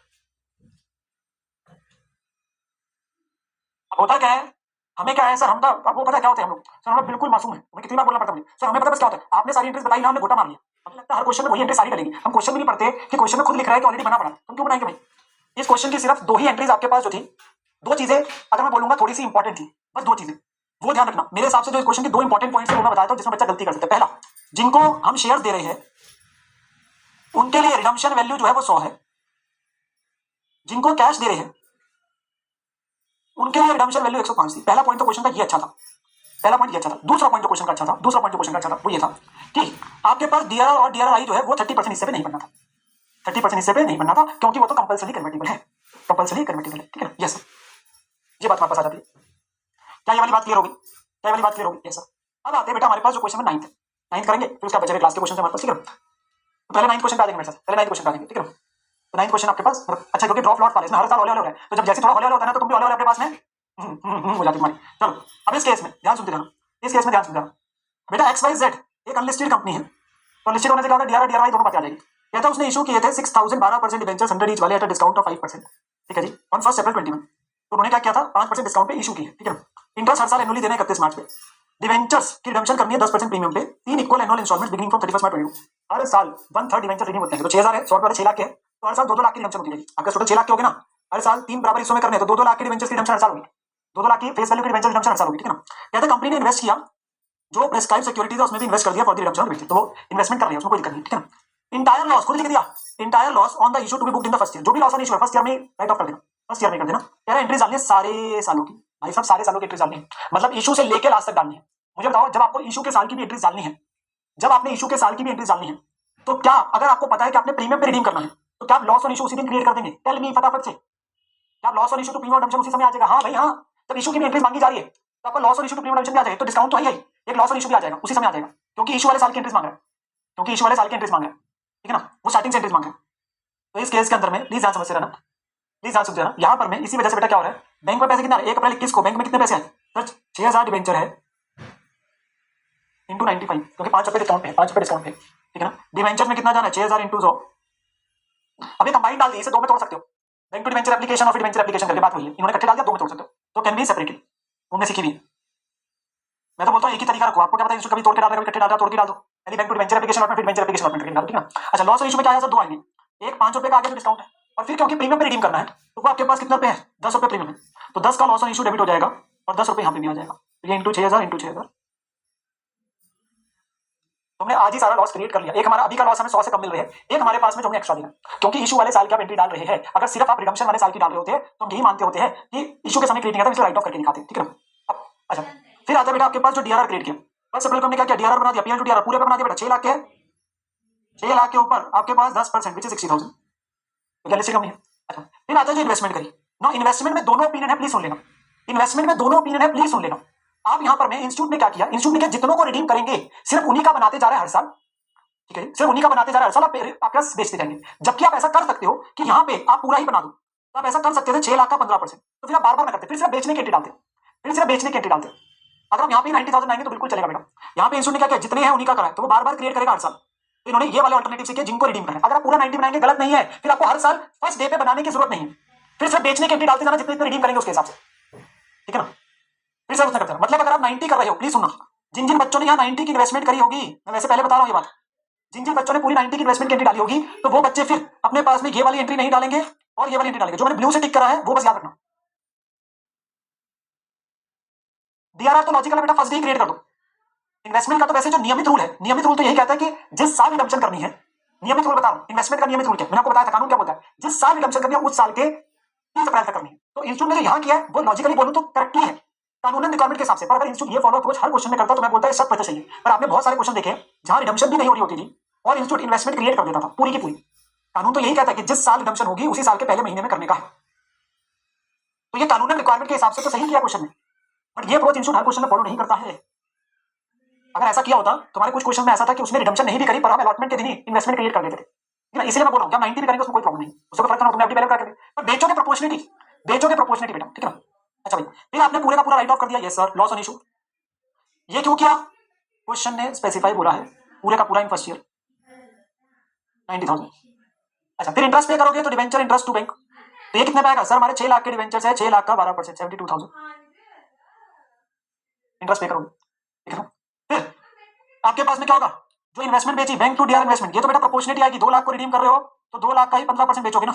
Speaker 1: होता क्या है, हमें क्या है सर, हम तो वो पता क्या होता है, हम लोग सर हमें बिल्कुल मासूम है, हमें कितनी बार बोलना पड़ता है सर, हमें पता बस क्या होता है, आपने सारी एंट्रीज बताई ना, हमने गोटा मार लिया, हमें लगता है हर क्वेश्चन में वही एंट्री सारी डलेगी, हम क्वेश्चन भी नहीं पढ़ते कि क्वेश्चन में खुद लिख रहा है कि ऑलरेडी बना पड़ा, तुम क्यों बनाएंगे भाई, इस क्वेश्चन की सिर्फ 2 ही एंट्रीज आपके पास जो थी, 2 चीजें अगर मैं बोलूंगा थोड़ी सी इंपॉर्टेंट थी, बस 2 चीजें, वो ध्यान रखना, मेरे हिसाब से जो इस क्वेश्चन के 2 इंपॉर्टेंट पॉइंट्स है वो मैं बताता हूं जिसमें बच्चा गलती कर सकता है। पहला, जिनको हम शेयर दे रहे हैं उनके लिए रिडम्पशन वैल्यू जो है वो 100 है, जिनको कैश दे रहे हैं उनके लिए रिडम्पशन वैल्यू 105 थी। पहला पॉइंट तो क्वेश्चन का ये अच्छा था, पहला पॉइंट ये अच्छा था। दूसरा पॉइंट जो क्वेश्चन का अच्छा था, दूसरा पॉइंट जो क्वेश्चन का अच्छा था वो ये था कि आपके पास डीआरआर और डीआरआई जो है वो 30% हिस्से पे नहीं बनना था, 30% हिस्से पे नहीं बनना था, क्योंकि वो तो कंपल्सरी कन्वर्टेबल है, कंपल्सरी कन्वर्टेबल है, ठीक है ना, यस ये बात वापस आ जाती है, क्या ये वाली बात क्लियर होगी, क्या ये वाली बात क्लियर होगी, यस। अब आते हैं बेटा हमारे पास जो क्वेश्चन में 9th है, 9th करेंगे, फिर उसका बचे क्लास के क्वेश्चन हमारे पास, ठीक है। तो पहले 9th क्वेश्चन पे आ जाएंगे मेरे साथ, पहले 9th क्वेश्चन पे आ जाएंगे, ठीक है। तो 9th क्वेश्चन आपके पास अच्छा, क्योंकि ड्रॉप लॉट वाले इसमें हर साल हौले हो रहा है, तो जब जैसे थोड़ा हौले होता है ना तो तुम भी हौले अपने पास में हो जाती तुम्हारी। चलो अब इस केस में ध्यान सुनते रहना, इस केस में ध्यान सुनते रहना बेटा, XYZ एक अनलिस्टेड कंपनी है, तो लिस्टेड होने से क्या होगा, डीआरआर डीआरआई दोनों बातें आ जाएगी। कहता है उसने इशू किए थे 6,000 12% डिबेंचर्स 100 ईच वाले एट अ डिस्काउंट ऑफ 5%, ठीक है जी, ऑन 1 अप्रैल 21। तो उन्होंने क्या किया था, 5% डिस्काउंट पे इशू किए, ठीक है ना। इंटरेस्ट हर साल एनुअली देने 31 मार्च पे, डिवेंचर्स की रिडम्पशन करनी है 10% प्रीमियम पे, 3 equal annual instalment beginning from 31 March 22। हर साल 1/3 डिवेंचर रिडीम होते हैं, तो 6,000 है, 100 वाले 6 लाख के है, तो हर साल 2-2 लाख की रिडम्पशन होती है। अगर टोटल 6 लाख के हो गए ना, हर साल 3 बराबर हिस्सों में करने, तो 2-2 लाख की डिवेंचर्स की रिडम्पशन हर साल होगी, 2-2 लाख की फेस वैल्यू की डिवेंचर रिडम्पशन हर साल होगी, ठीक है ना। कहते हैं कंपनी ने इन्वेस्ट किया, जो प्रेस्क्राइब सिक्योरिटीज है उसमें भी इन्वेस्ट कर दिया फॉर द रिडम्पशन ऑफ, तो वो इन्वेस्टमेंट कर लिया, उसमें कोई दिक्कत नहीं, ठीक है ना। इंटायर लॉस खुद लिख दिया, entire loss on the issue to be booked in the first year, जो भी लॉस ऑन इशू है फर्स्ट ईयर में राइट ऑफ कर देना, फर्स्ट ईयर में कर देना। कह रहा है एंट्रीज डालनी है सारे सालों की, भाई साहब सारे सालों की एंट्रीज डालनी है, मतलब इशू से लेके लास्ट तक डालनी है। मुझे बताओ, जब आपको इशू के साल की भी एंट्रीज डालनी है, जब आपने इशू के साल की भी एंट्रीज डालनी है, तो क्या अगर आपको पता है कि आपने प्रीमियम पे रिडीम करना है, तो क्या आप लॉस ऑन इशू उसी दिन क्रिएट कर देंगे, टेल मी फटाफट से, क्या आप loss on issue to premium redemption उसी समय आ जाएगा, हाँ भाई हाँ, जब इशू की भी एंट्रीज मांगी जा रही है तो आपको loss on issue to premium redemption भी आ जाएगा, तो डिस्काउंट तो है ही, एक लॉस ऑन इशू भी आ जाएगा, उसी समय आ जाएगा, क्योंकि इशू वाले साल की एंट्रीज मांग रहा है, क्योंकि इशू वाले साल की एंट्रीज मांग रहा है, ठीक है ना, वो स्टार्टिंग से एंट्रीज मांग रहा है। तो इस केस के अंदर में प्लीज ध्यान समझते रहना, प्लीज ध्यान सुनते रहना, यहाँ पर मैं इसी वजह से बेटा क्या हो रहा है, बैंक में पैसे कितना 1 अप्रैल 21 को बैंक में कितने पैसे आए सर, 6,000 डिबेंचर है इंटू 95, क्योंकि 5 रुपए डिस्काउंट पे, 5 रुपए डिस्काउंट पे, ठीक है ना। डिबेंचर में कितना जाना है 6,000 इंटू 100, अभी कंबाइन डाल दी, इसे 2 में तोड़ सकते हो, बैंक टू डिबेंचर एप्लीकेशन और फिर डिबेंचर एप्लीकेशन करके बात हुई है, इन्होंने इकट्ठे डाल दिया, 2 में तोड़ सकते हो, तो कैन बी सेपरेटली, तुमने सीखी भी है। मैं तो बोलता हूँ एक ही तरीका रखो, आपको क्या पता है इशू कभी तोड़ के डाल रहा है, कभी इकट्ठे डाल रहा है, तोड़ के डाल दो, पहले बैंक टू डिबेंचर एप्लीकेशन और फिर डिबेंचर एप्लीकेशन और फिर डालो, ठीक है ना। अच्छा लॉस इशू में क्या आया सर, 2 आएंगे, एक 5 रुपए का आगे जो डिस्काउंट है, और फिर क्योंकि प्रीमियम पे रिडीम करना है तो वो आपके पास कितना रुपए है, 10 रुपए प्रीमियम है, तो 10 का लॉस ऑन इशू डेबिट हो जाएगा और 10 रुपए यहाँ पे भी आ जाएगा, तो ये इंटू 6,000 इंटू 6,000, तुमने आज ही सारा लॉस क्रिएट कर लिया। एक हमारा अभी का लॉस हमें 100 से कम मिल रहे हैं, एक हमारे पास में जो हमने एक्स्ट्रा दिया, क्योंकि इशू वाले साल की आप एंट्री डाल रहे हैं। अगर सिर्फ आप रिडम्पशन वाले साल की डाल रहे होते हैं तो हम यही मानते होते हैं कि इशू के समय क्रिएट किया था, इसलिए राइट ऑफ करके दिखाते, ठीक है ना। अब अच्छा फिर आता है बेटा आपके पास जो डीआरआर क्रिएट किया, फर्स्ट अप्रैल को हमने क्या किया, डीआरआर बना दिया, पीएल टू डीआरआर पूरे पे बना दिया बेटा, 6 लाख के है, 6 लाख के ऊपर आपके पास 10% विच इज 60,000, तो क्या लिस्ट कम है। अच्छा फिर आता है जो इन्वेस्टमेंट करी, नो इन्वेस्टमेंट में दोनों ओपिनियन है, प्लीज सुन लेना, इन्वेस्टमेंट में दोनों ओपिनियन है, प्लीज सुन लेना। आप यहाँ पर मैं इंस्टीट्यूट ने क्या किया, इंस्टीट्यूट ने जितनों को रिडीम करेंगे सिर्फ उन्हीं का बनाते जा रहे हैं हर साल, ठीक है, सिर्फ उन्हीं का बनाते जा रहे हैं हर साल, आप प्लस बेचते जाएंगे। जबकि आप ऐसा कर सकते हो कि यहाँ पे आप पूरा ही बना दो, तो आप ऐसा कर सकते थे 6 लाख का 15%, तो फिर आप बार बार ना करते, फिर सिर्फ बेचने की एंट्री डालते, फिर सिर्फ बेचने की एंट्री डालते। अगर हम यहाँ पे 90,000 आएंगे तो बिल्कुल चलेगा बेटा। यहाँ पे इंस्टीट्यूट ने क्या किया, जितने हैं उन्हीं का करा है, तो वो बार बार क्रिएट करेगा हर साल, तो इन्होंने ये वाले अल्टरनेटिव सीखे जिनको रिडीम करना है। अगर आप पूरा 90 बनाएंगे गलत नहीं है, फिर आपको हर साल फर्स्ट डे पे बनाने की जरूरत नहीं है, फिर सिर्फ बेचने की एंट्री डालते जाना, जितने रिडीम करेंगे उसके हिसाब से, ठीक है ना, फिर सिर्फ उसने करते हैं। मतलब अगर आप 90 कर रहे हो, प्लीज सुनना, जिन जिन बच्चों ने यहाँ 90 की इन्वेस्टमेंट करी होगी, मैं वैसे पहले बता रहा हूँ ये बात, जिन जिन बच्चों ने पूरी 90 की इन्वेस्टमेंट की एंट्री डाली होगी, तो वो बच्चे फिर अपने पास में ये वाली एंट्री नहीं डालेंगे और ये वाली एंट्री डालेंगे। जो मैंने ब्लू से टिक करा है वो बस याद रखना। डीआरआर तो लॉजिकल है बेटा, फर्स्ट डे क्रिएट कर दो। इन्वेस्टमेंट का तो वैसे जो नियमित रूल है, नियमित रूल तो यही कहता है कि जिस साल रिडम्पशन करनी है, नियमित रूल बता रहा हूं, इन्वेस्टमेंट का नियमित रूल क्या, मैंने आपको बताया था कानून क्या बोलता है, जिस साल रिडम्पशन करनी है उस साल के 30 अप्रैल तक करनी है। तो इंस्टीट्यूट ने जो यहाँ किया है वो लॉजिकली बोलूं तो करेक्टली है कानूनन रिक्वायरमेंट के हिसाब से, पर अगर इंस्टीट्यूट ये फॉलो अप्रोच हर क्वेश्चन में करता तो मैं बोलता है 100% सही है। पर आपने बहुत सारे क्वेश्चन देखे जहां रिडम्पशन भी नहीं हो रही होती थी और इंस्टीट्यूट इन्वेस्टमेंट क्रिएट कर देता था पूरी की पूरी। कानून तो यही कहता है कि जिस साल रिडम्पशन होगी उसी साल के पहले महीने में करने का है। तो ये कानूनन रिक्वायरमेंट के हिसाब से तो सही किया क्वेश्चन में, बट ये अप्रोच इंस्टीट्यूट हर क्वेश्चन में फॉलो नहीं करता है। अगर ऐसा किया होता, तुम्हारे कुछ क्वेश्चन में ऐसा था कि उसने रिडम्पशन नहीं भी करी पर हम अलॉटमेंट के दिन ही इन्वेस्टमेंट क्रिएट कर देते थे, इसलिए मैं बोल रहा हूँ, क्या 90 भी करेंगे उसमें कोई प्रॉब्लम नहीं, उसको फर्क ना, तुमने पहले कर, पर बेचोगे प्रोपोर्शनिटी, बेचोगे प्रोपोर्शनिटी बेटा, ठीक है ना। अच्छा भाई, फिर आपने पूरे का पूरा राइट ऑफ कर दिया, yes sir, loss on issue. ये क्यों किया, क्वेश्चन ने स्पेसिफाई बोला है पूरे का पूरा इन फर्स्ट ईयर 90,000। अच्छा, फिर इंटरेस्ट पे करोगे तो डिवेंचर इंटरेस्ट टू बैंक, तो ये कितने पाएगा सर, हमारे 6 लाख के डिवेंचर है, 6 लाख का 12% 72,000 इंटरेस्ट पे करोगे, ठीक है ना। फिर आपके पास में क्या होगा, जो इन्वेस्टमेंट बेची बैंक टू डीआर इन्वेस्टमेंट, ये तो बेटा प्रोपोर्शनिटी आएगी, 2 लाख को रिडीम कर रहे हो तो 2 लाख का ही 15% बेचोगे ना,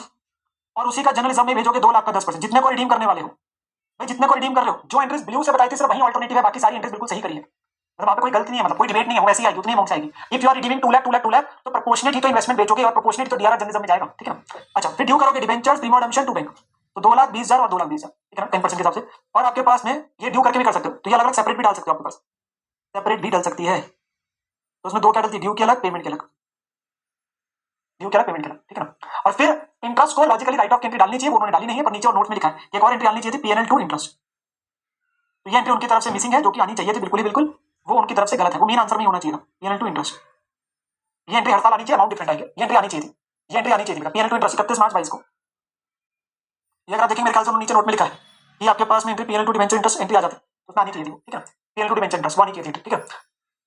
Speaker 1: और उसी का जर्नलिज्म में भेजोगे 2 लाख का 10%, जितने को रिडीम करने वाले हो भाई, जितने को रिडीम कर रहे हो। जो एंट्रीज ब्लू से बताई थी सिर्फ वही ऑल्टरनेटिव है, बाकी सारी एंट्रीज बिल्कुल सही करी है, मतलब वहां पे कोई गलती नहीं है, मतलब कोई डिबेट नहीं है, वो ऐसी आएगी उतनी अमाउंट आएगी। If you are redeeming 2 lakh 2 lakh 2 lakh तो प्रोपोर्शनेट ही तो इन्वेस्टमेंट बेचोगे और प्रोपोर्शनेट तो डीआर जर्नलिज्म में जाएगा, ठीक है ना। अच्छा, फिर ड्यू करोगे डिबेंचर्स प्रीमोडम्पशन टू बैंक, तो 2,20,000 और 2,20,000, ठीक है ना, 10% के हिसाब से। और आपके पास में ये ड्यू करके भी कर सकते हो, तो ये अलग अलग सेपरेट भी डाल सकते हो, आपके पास सेपरेट भी डाल सकती है। तो उसमें दो क्या डलती है, ड्यू की अलग, पेमेंट की अलग, ड्यू क्या पेमेंट क्या, ठीक है ना। और फिर इंटरेस्ट को लॉजिकली राइट ऑफ की एंट्री डालनी चाहिए, वो उन्होंने डाली नहीं है, पर नीचे और नोट्स में लिखा है एक और एंट्री डालनी चाहिए थी, पीएनएल टू इंटरेस्ट, तो ये एंट्री उनकी तरफ से मिसिंग है, जो कि आनी चाहिए थी बिल्कुल ही बिल्कुल, वो उनकी तरफ से गलत है, वो मेन आंसर नहीं होना चाहिए था पीएनएल टू इंटरेस्ट। ये एंट्री हर साल आनी चाहिए, अमाउंट डिफरेंट आएगी, ये एंट्री आनी चाहिए थी, ये एंट्री आनी चाहिए थी पीएनएल टू इंटरेस्ट 31 मार्च 22 को। ये अगर आप देखेंगे मेरे ख्याल से नीचे नोट में लिखा है कि आपके पास में entry PNL to debenture interest entry आ जाती है, उसमें आनी चाहिए थी, ठीक है, पीएनएल टू डिवेंचर इंटरेस्ट वो आनी चाहिए थी, ठीक है।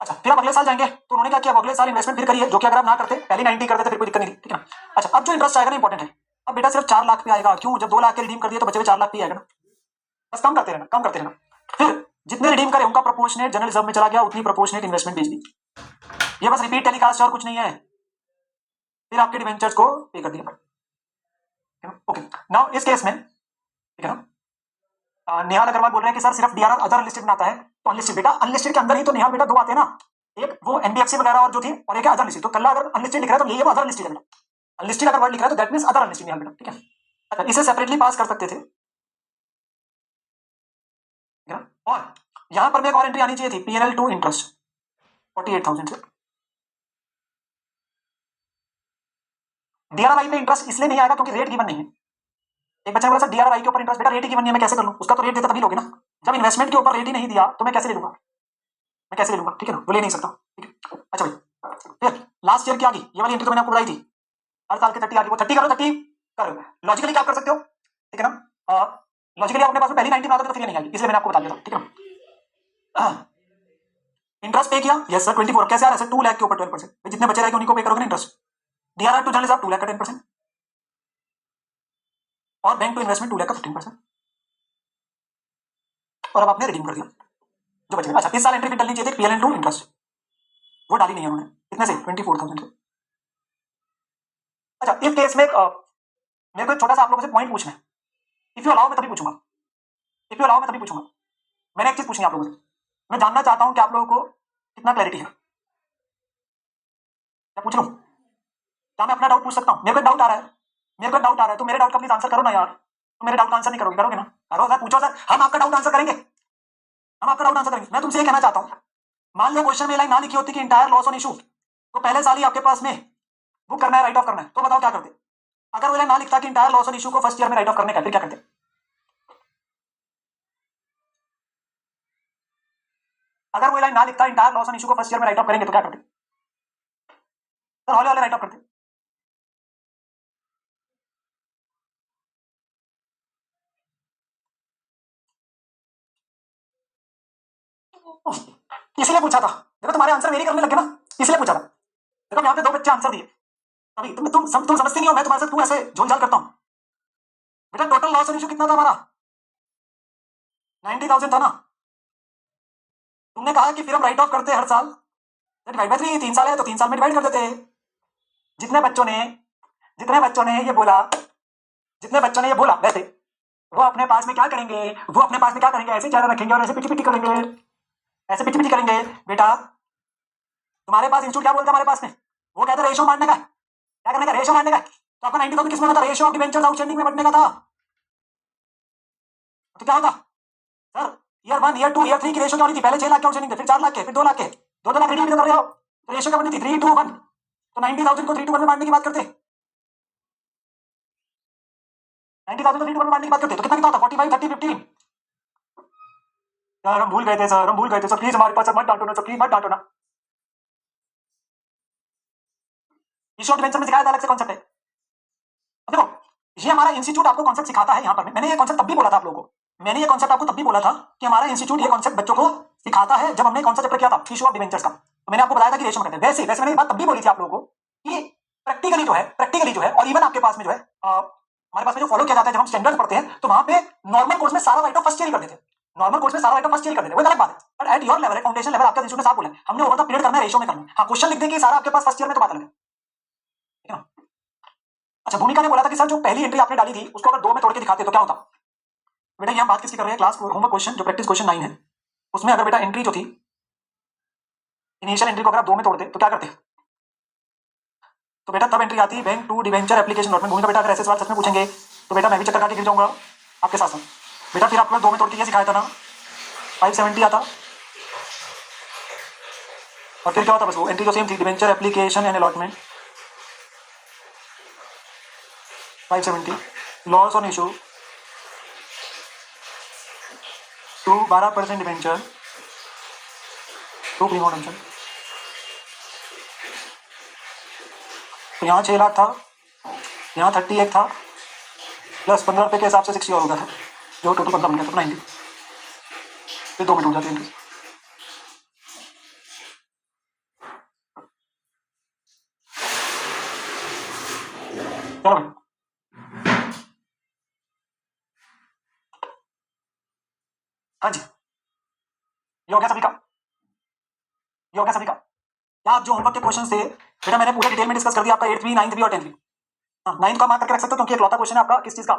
Speaker 1: अच्छा, फिर आप अगले साल जाएंगे तो उन्होंने क्या किया, अगले साल इन्वेस्टमेंट फिर करिए, जो कि अगर आप ना करते पहले 90 करते तो फिर कोई दिक्कत नहीं थी, ठीक है ना। अच्छा, अब जो इंटरेस्ट आएगा ना इंपॉर्टेंट है, अब बेटा सिर्फ 4 लाख पे आएगा, क्यों, जब 2 लाख के रिडीम कर दिए तो बचे हुए 4 लाख पे आएगा ना, बस कम करते रहना, कम करते रहना। फिर जितने रिडीम करे उनका प्रोपोर्शनेट जनरल रिजर्व में चला गया, उतनी प्रोपोर्शनेट इन्वेस्टमेंट भेज दी, ये बस रिपीट टेलीकास्ट और कुछ नहीं है। फिर आपके डिवेंचर्स को पे कर दिया, ओके। नाउ इस केस में, ठीक है ना, निहाल अग्रवाल बोल रहे हैं कि सर सिर्फ डीआरआर अदर अनलिस्टेड में आता है, तो अनलिस्टेड बेटा, अनलिस्टेड के अंदर ही तो निहाल बेटा दो आते हैं ना, एक वो एनबीएफसी वगैरह और जो थी, और एक है अदर लिस्टेड, तो कल अगर अनलिस्टेड लिख रहा है तो यही है अदर अनलिस्टेड है बेटा, अनलिस्टेड अगर वर्ड लिख रहा है तो दैट मींस अदर अनलिस्टेड निहाल बेटा, ठीक है। अच्छा, इसे सेपरेटली पास कर सकते थे, ठीक है ना। और यहां पर भी एक और एंट्री आनी चाहिए थी, पीएनएल टू इंटरेस्ट 48,000 से। डीआरआई पे इंटरेस्ट इसलिए नहीं आएगा क्योंकि रेट गिवन नहीं है। एक बच्चा बोला सर डीआरआई के ऊपर इंटरेस्ट, बेटा रेट ही गिवन नहीं है, मैं कैसे कर लूं, उसका तो रेट देता तभी लोगे ना, जब इन्वेस्टमेंट के ऊपर रेट ही नहीं दिया तो मैं कैसे ले लूंगा, मैं कैसे ले लूंगा, ठीक है ना, वो ले नहीं सकता, ठीक है। अच्छा भाई, फिर लास्ट ईयर की आ गई, ये वाली एंट्री तो मैंने आपको बताई थी, हर साल के 30 आ गई, वो 30 करो, 30 करो, लॉजिकली क्या आप कर सकते हो, ठीक है ना, लॉजिकली आप अपने पास में पहली 90 बना दोगे तो फिर ये नहीं आएगी, इसलिए मैंने आपको बता दिया था, ठीक है ना। इंटरेस्ट पे किया, यस सर 24, कैसे आ रहा है सर, 2 लाख के ऊपर 12%, जितने बचे रहेंगे उन्हीं को पे करोगे ना interest. DRR to journalism 2 lakh का 10%, और बैंक टू इन्वेस्टमेंट 2 लाख का 15%, और अब आपने रिडीम कर दिया जो बचेगा। अच्छा, इस साल एंट्री डालनी चाहिए थी पीएल टू इंटरेस्ट, वो डाली नहीं है उन्होंने, कितने से 24,000 से। अच्छा, इस केस में मेरे को एक छोटा सा आप लोगों से पॉइंट पूछना है, इफ यू अलाउ मैं तभी पूछूंगा, इफ यू अलाउ मैं तभी पूछूंगा। मैंने एक चीज पूछनी है आप लोगों से, मैं जानना चाहता हूं कि आप लोगों को कितना क्लैरिटी है, मैं पूछ लूं, क्या मैं अपना डाउट पूछ सकता हूं, मेरे को डाउट आ रहा है, मेरे को डाउट आ रहा है, तो मेरे डाउट का प्लीज आंसर करो ना यार, तो मेरे डाउट का आंसर नहीं करोगे, करोगे ना, करो सर, पूछो सर, हम आपका डाउट आंसर करेंगे, हम आपका डाउट आंसर करेंगे। मैं तुमसे ये कहना चाहता हूं, मान लो क्वेश्चन में लाइन ना लिखी होती कि इंटायर लॉस ऑन इशू तो पहले साल ही आपके पास में बुक करना है, राइट ऑफ करना है, तो बताओ क्या करते। अगर वो लाइन ना लिखता कि इंटायर लॉस ऑन इशू को फर्स्ट ईयर में राइट ऑफ करने का, फिर क्या करते। अगर वो लाइन ना लिखता इंटायर लॉस ऑन इशू को फर्स्ट ईयर में राइट ऑफ करेंगे तो क्या करते, सर हौले हौले राइट ऑफ करते। इसलिए पूछा था, देखो तुम्हारे आंसर मेरी करने लगे ना, इसलिए पूछा था। देखो यहाँ पे दो बच्चे आंसर दिए, अभी तुम समझते नहीं हो, मैं तुम्हारे साथ क्यों ऐसे झोलझाल करता हूँ। बेटा टोटल लॉस ऑन इशू कितना था हमारा, 90,000 था ना, तुमने कहा कि फिर हम राइट ऑफ करते हैं हर साल, डिवाइड बाय 3, 3 साल है तो 3 साल में डिवाइड कर देते हैं। जितने बच्चों ने ये बोला, जितने बच्चों ने ये बोला वैसे वो अपने पास में क्या करेंगे, ऐसे चारा रखेंगे और ऐसे पिटी पिटी करेंगे, ऐसे पिटी पिटी करेंगे। बेटा तुम्हारे पास इंस्टीट्यूट क्या बोलता है हमारे पास में, वो कहता है रेशो मारने का, क्या करने का, रेशो मारने का। तो आपका 90 किस में होता, रेशो ऑफ डिबेंचर्स आउटस्टैंडिंग में बढ़ने का था। तो क्या होगा सर, ईयर 1 ईयर 2 ईयर 3 की रेशो क्या होती थी, पहले 6 लाख के आउटस्टैंडिंग थे, फिर 4 लाख के, फिर 2 लाख के, 2 लाख रिडीम कर रहे हो, तो रेशो क्या बनती थी 3:1। तो 90,000 को 3:1 में बांटने की बात करते, 90,000 को 3:1 में बांटने की बात करते, तो कितना कितना होता, 45 30 15। यार हम भूल गए थे सर, प्लीज हमारे पास मत डांटो ना सर, प्लीज मत डांटो ना। ईश्वर डिवेंचर में सिखाया था अलग से कॉन्सेप्ट है। अब देखो ये हमारा इंस्टीट्यूट आपको कॉन्सेप्ट सिखाता है यहाँ पर, मैंने ये कॉन्सेप्ट तब भी बोला था आप लोगों को, मैंने ये कॉन्सेप्ट आपको तब भी बोला था कि हमारा इंस्टीट्यूट ये कॉन्सेप्ट बच्चों को सिखाता है, जब हमने कौन सा चैप्टर किया था, इशू ऑफ डिवेंचर्स का। तो मैंने आपको बताया था कि रेशो में करते हैं। वैसे वैसे मैंने ये बात तब भी बोली थी आप लोगों को कि प्रैक्टिकली जो है और इवन आपके पास में जो है हमारे पास में जो फॉलो किया जाता है, जब हम स्टैंडर्ड पढ़ते हैं तो वहां पे नॉर्मल कोर्स में सारा राइट ऑफ फर्स्ट ईयर कर देते हैं, नॉर्मल कोर्स में सारा राइट ऑफ फर्स्ट ईयर कर देते हैं, वो अलग बात है। But at your level, foundation level, आपका इंस्टीट्यूट ने साफ बोला है हमने ओवर द पीरियड करना है, रेशो में करना है। हाँ क्वेश्चन लिख दें कि सारा आपके पास फर्स्ट ईयर में, तो बात अलग है, ठीक है ना। अच्छा भूमिका ने बोला था कि सर जो पहली एंट्री आपने डाली थी उसको अगर 2 में तोड़ के दिखाते तो क्या होता। बेटा ये हम बात किसकी कर रहे हैं, क्लास होमवर्क क्वेश्चन जो प्रैक्टिस क्वेश्चन 9 है, उसमें अगर बेटा एंट्री जो थी इनिशियल एंट्री को अगर आप 2 में तोड़ते तो क्या करते, तो बेटा तब एंट्री आती है bank to debenture application allotment. Bhumika बेटा अगर ऐसे सवाल सच में पूछेंगे तो बेटा मैं भी चक्कर खा के गिर जाऊंगा आपके साथ साथ। बेटा फिर आपको 2 में तोड़ के ये सिखाया था ना, 570 आता, और फिर क्या होता, बस वो एंट्री जो सेम थी, debenture application and allotment 570, loss on issue to 12% debenture to प्रीमोड ऑप्शन। तो यहाँ 6 लाख था, यहाँ 38 था, प्लस 15 रुपये के हिसाब से 60 और हो गया था, जो टोटल 15 बन गया था 90। फिर 2 में टूट जाती है। चलो भाई हाँ जी, ये हो गया सभी का, ये हो गया सभी का। क्या जो होमवर्क के क्वेश्चन थे बेटा मैंने पूरे डिटेल में डिस्कस कर दिया, आपका 8वीं 9वीं और 10वीं। हाँ 9 का मार्क करके रख सकते हो क्योंकि इकलौता क्वेश्चन है आपका किस चीज का,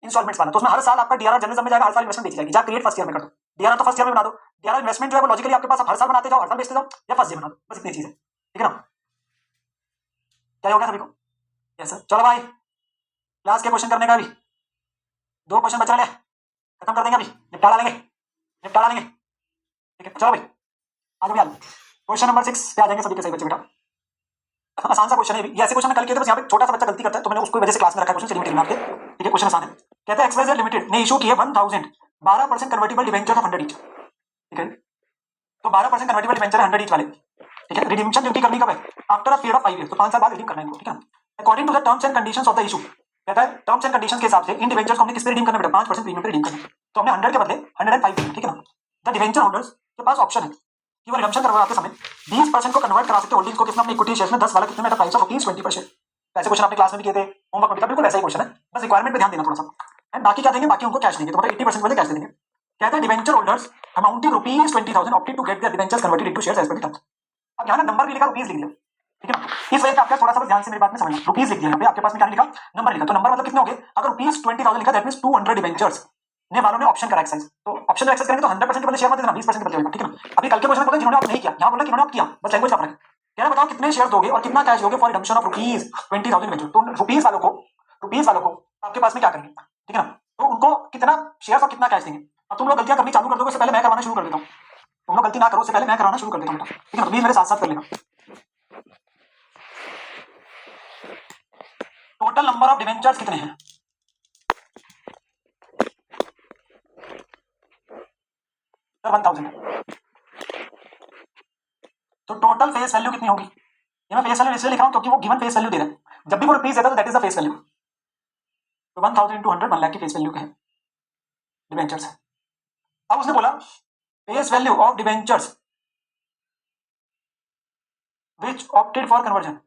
Speaker 1: इंस्टॉलमेंट्स वाला। तो उसमें हर साल आपका डीआरआर जर्नलिज्म में जाएगा, हर साल इन्वेस्टमेंट बेची जाएगी, जा क्रिएट फर्स्ट ईयर में कर दो, डीआरआर तो फर्स्ट ईयर में बना दो, डीआरआर इन्वेस्टमेंट जो है वो लॉजिकली आपके पास आप हर साल बनाते जाओ, हर साल बेचते जाओ, या फर्स्ट ईयर बना दो, बस इतनी चीज है, ठीक है ना। क्या हो गया सभी को, यस सर। चलो भाई क्लास के क्वेश्चन करने का, अभी 2 क्वेश्चन बच रहे हैं, खत्म कर देंगे, अभी निपटा लेंगे, ठीक है। चलो भाई आज भी क्वेश्चन नंबर 6 पे आ जाएंगे सभी के सही बच्चे। बेटा आसान सा क्वेश्चन है, ये ऐसे क्वेश्चन कल किए थे, बस यहाँ पे छोटा सा बच्चा गलती करता है तो मैंने उसको वजह से क्लास में रखा क्वेश्चन, चलिए आपके, ठीक है। क्वेश्चन आसान है, कहते हैं एक्सवाइजेड लिमिटेड ने इशू किए 1000 12% कन्वर्टिबल डिबेंचर ऑफ 100 ईच, ठीक है। तो 12% कन्वर्टिबल डिबेंचर 100 ईच वाले, ठीक है। रिडीम्पशन ड्यूटी करनी कब है, after a period of 5 year, तो 5 साल बाद रिडीम करना है इनको, ठीक है। According to the terms and conditions of the issue, कहता है टर्म्स एंड कंडीशंस के हिसाब से इन डिबेंचर्स को हमने किस पे रिडीम करना है बेटा, 5% प्रीमियम पे रिडीम करना है। तो हमने 100 के बदले 105, ठीक है ना। द डिबेंचर होल्डर्स के पास ऑप्शन है कि वो रिडम्पशन करवाते समय 20% को कन्वर्ट करा सकते हैं होल्डिंग्स को, कितना अपने इक्विटी शेयर्स में, 10 वाला कितने में, प्राइस ऑफ ₹20 पर शेयर। ऐसे क्वेश्चन आपने क्लास में भी किए थे, होमवर्क में भी था, बिल्कुल ऐसा ही क्वेश्चन है, बस रिक्वायरमेंट पे ध्यान देना थोड़ा सा। एंड बाकी क्या देंगे, बाकी उनको कैश देंगे, तो मतलब 80% वाले कैश दे देंगे। कहते हैं debenture holders amounting ₹20,000 opted to get their debentures converted into shares as per the terms. अब यहाँ ना नंबर भी लिखा, रुपीज लिख दिया, ठीक है ना। इस वजह से आपका थोड़ा सा ध्यान से मेरी बात में समझना, रुपीज लिख दिया यहाँ पे, आपके पास में क्या लिखा, नंबर लिखा। तो नंबर मतलब कितने हो गए, अगर ₹20,000 लिखा दैट मींस 200 डिबेंचर्स ने वालों ने ऑप्शन करा एक्सरसाइज, तो ऑप्शन में एक्सरसाइज करेंगे तो 100% के बदले शेयर मत देना, 20% के बदले होगा, ठीक है ना। अभी कल के क्वेश्चन में बोला जिन्होंने आप नहीं किया, यहाँ बोला कि इन्होंने आप किया, बस लैंग्वेज का फर्क है। कह रहा बताओ कितने शेयर दोगे और कितना कैश दोगे फॉर रिडम्पशन ऑफ ₹20,000। तो रुपीज वालों को आपके पास में क्या करेंगे, ठीक है ना, तो उनको कितना शेयर और कितना कैश देंगे। अब तुम लोग गलतियां करनी चालू कर दोगे, उससे पहले मैं करवाना शुरू कर देता हूँ, तुम लोग गलती ना करो उससे पहले मैं कराना शुरू कर देता हूँ, ठीक है ना। प्लीज मेरे साथ साथ कर लेना। टोटल नंबर ऑफ डिबेंचर्स कितने हैं, सर 1000। तो टोटल फेस वैल्यू कितनी होगी, ये मैं फेस वैल्यू इसलिए लिख रहा हूँ क्योंकि वो गिवन फेस वैल्यू दे रहा है, जब भी वो रुपीज देता है तो that is the face value. तो 1000 इंटू 100 1 लाख की फेस वैल्यू का है डिबेंचर्स है। अब उसने बोला face value of debentures which opted for conversion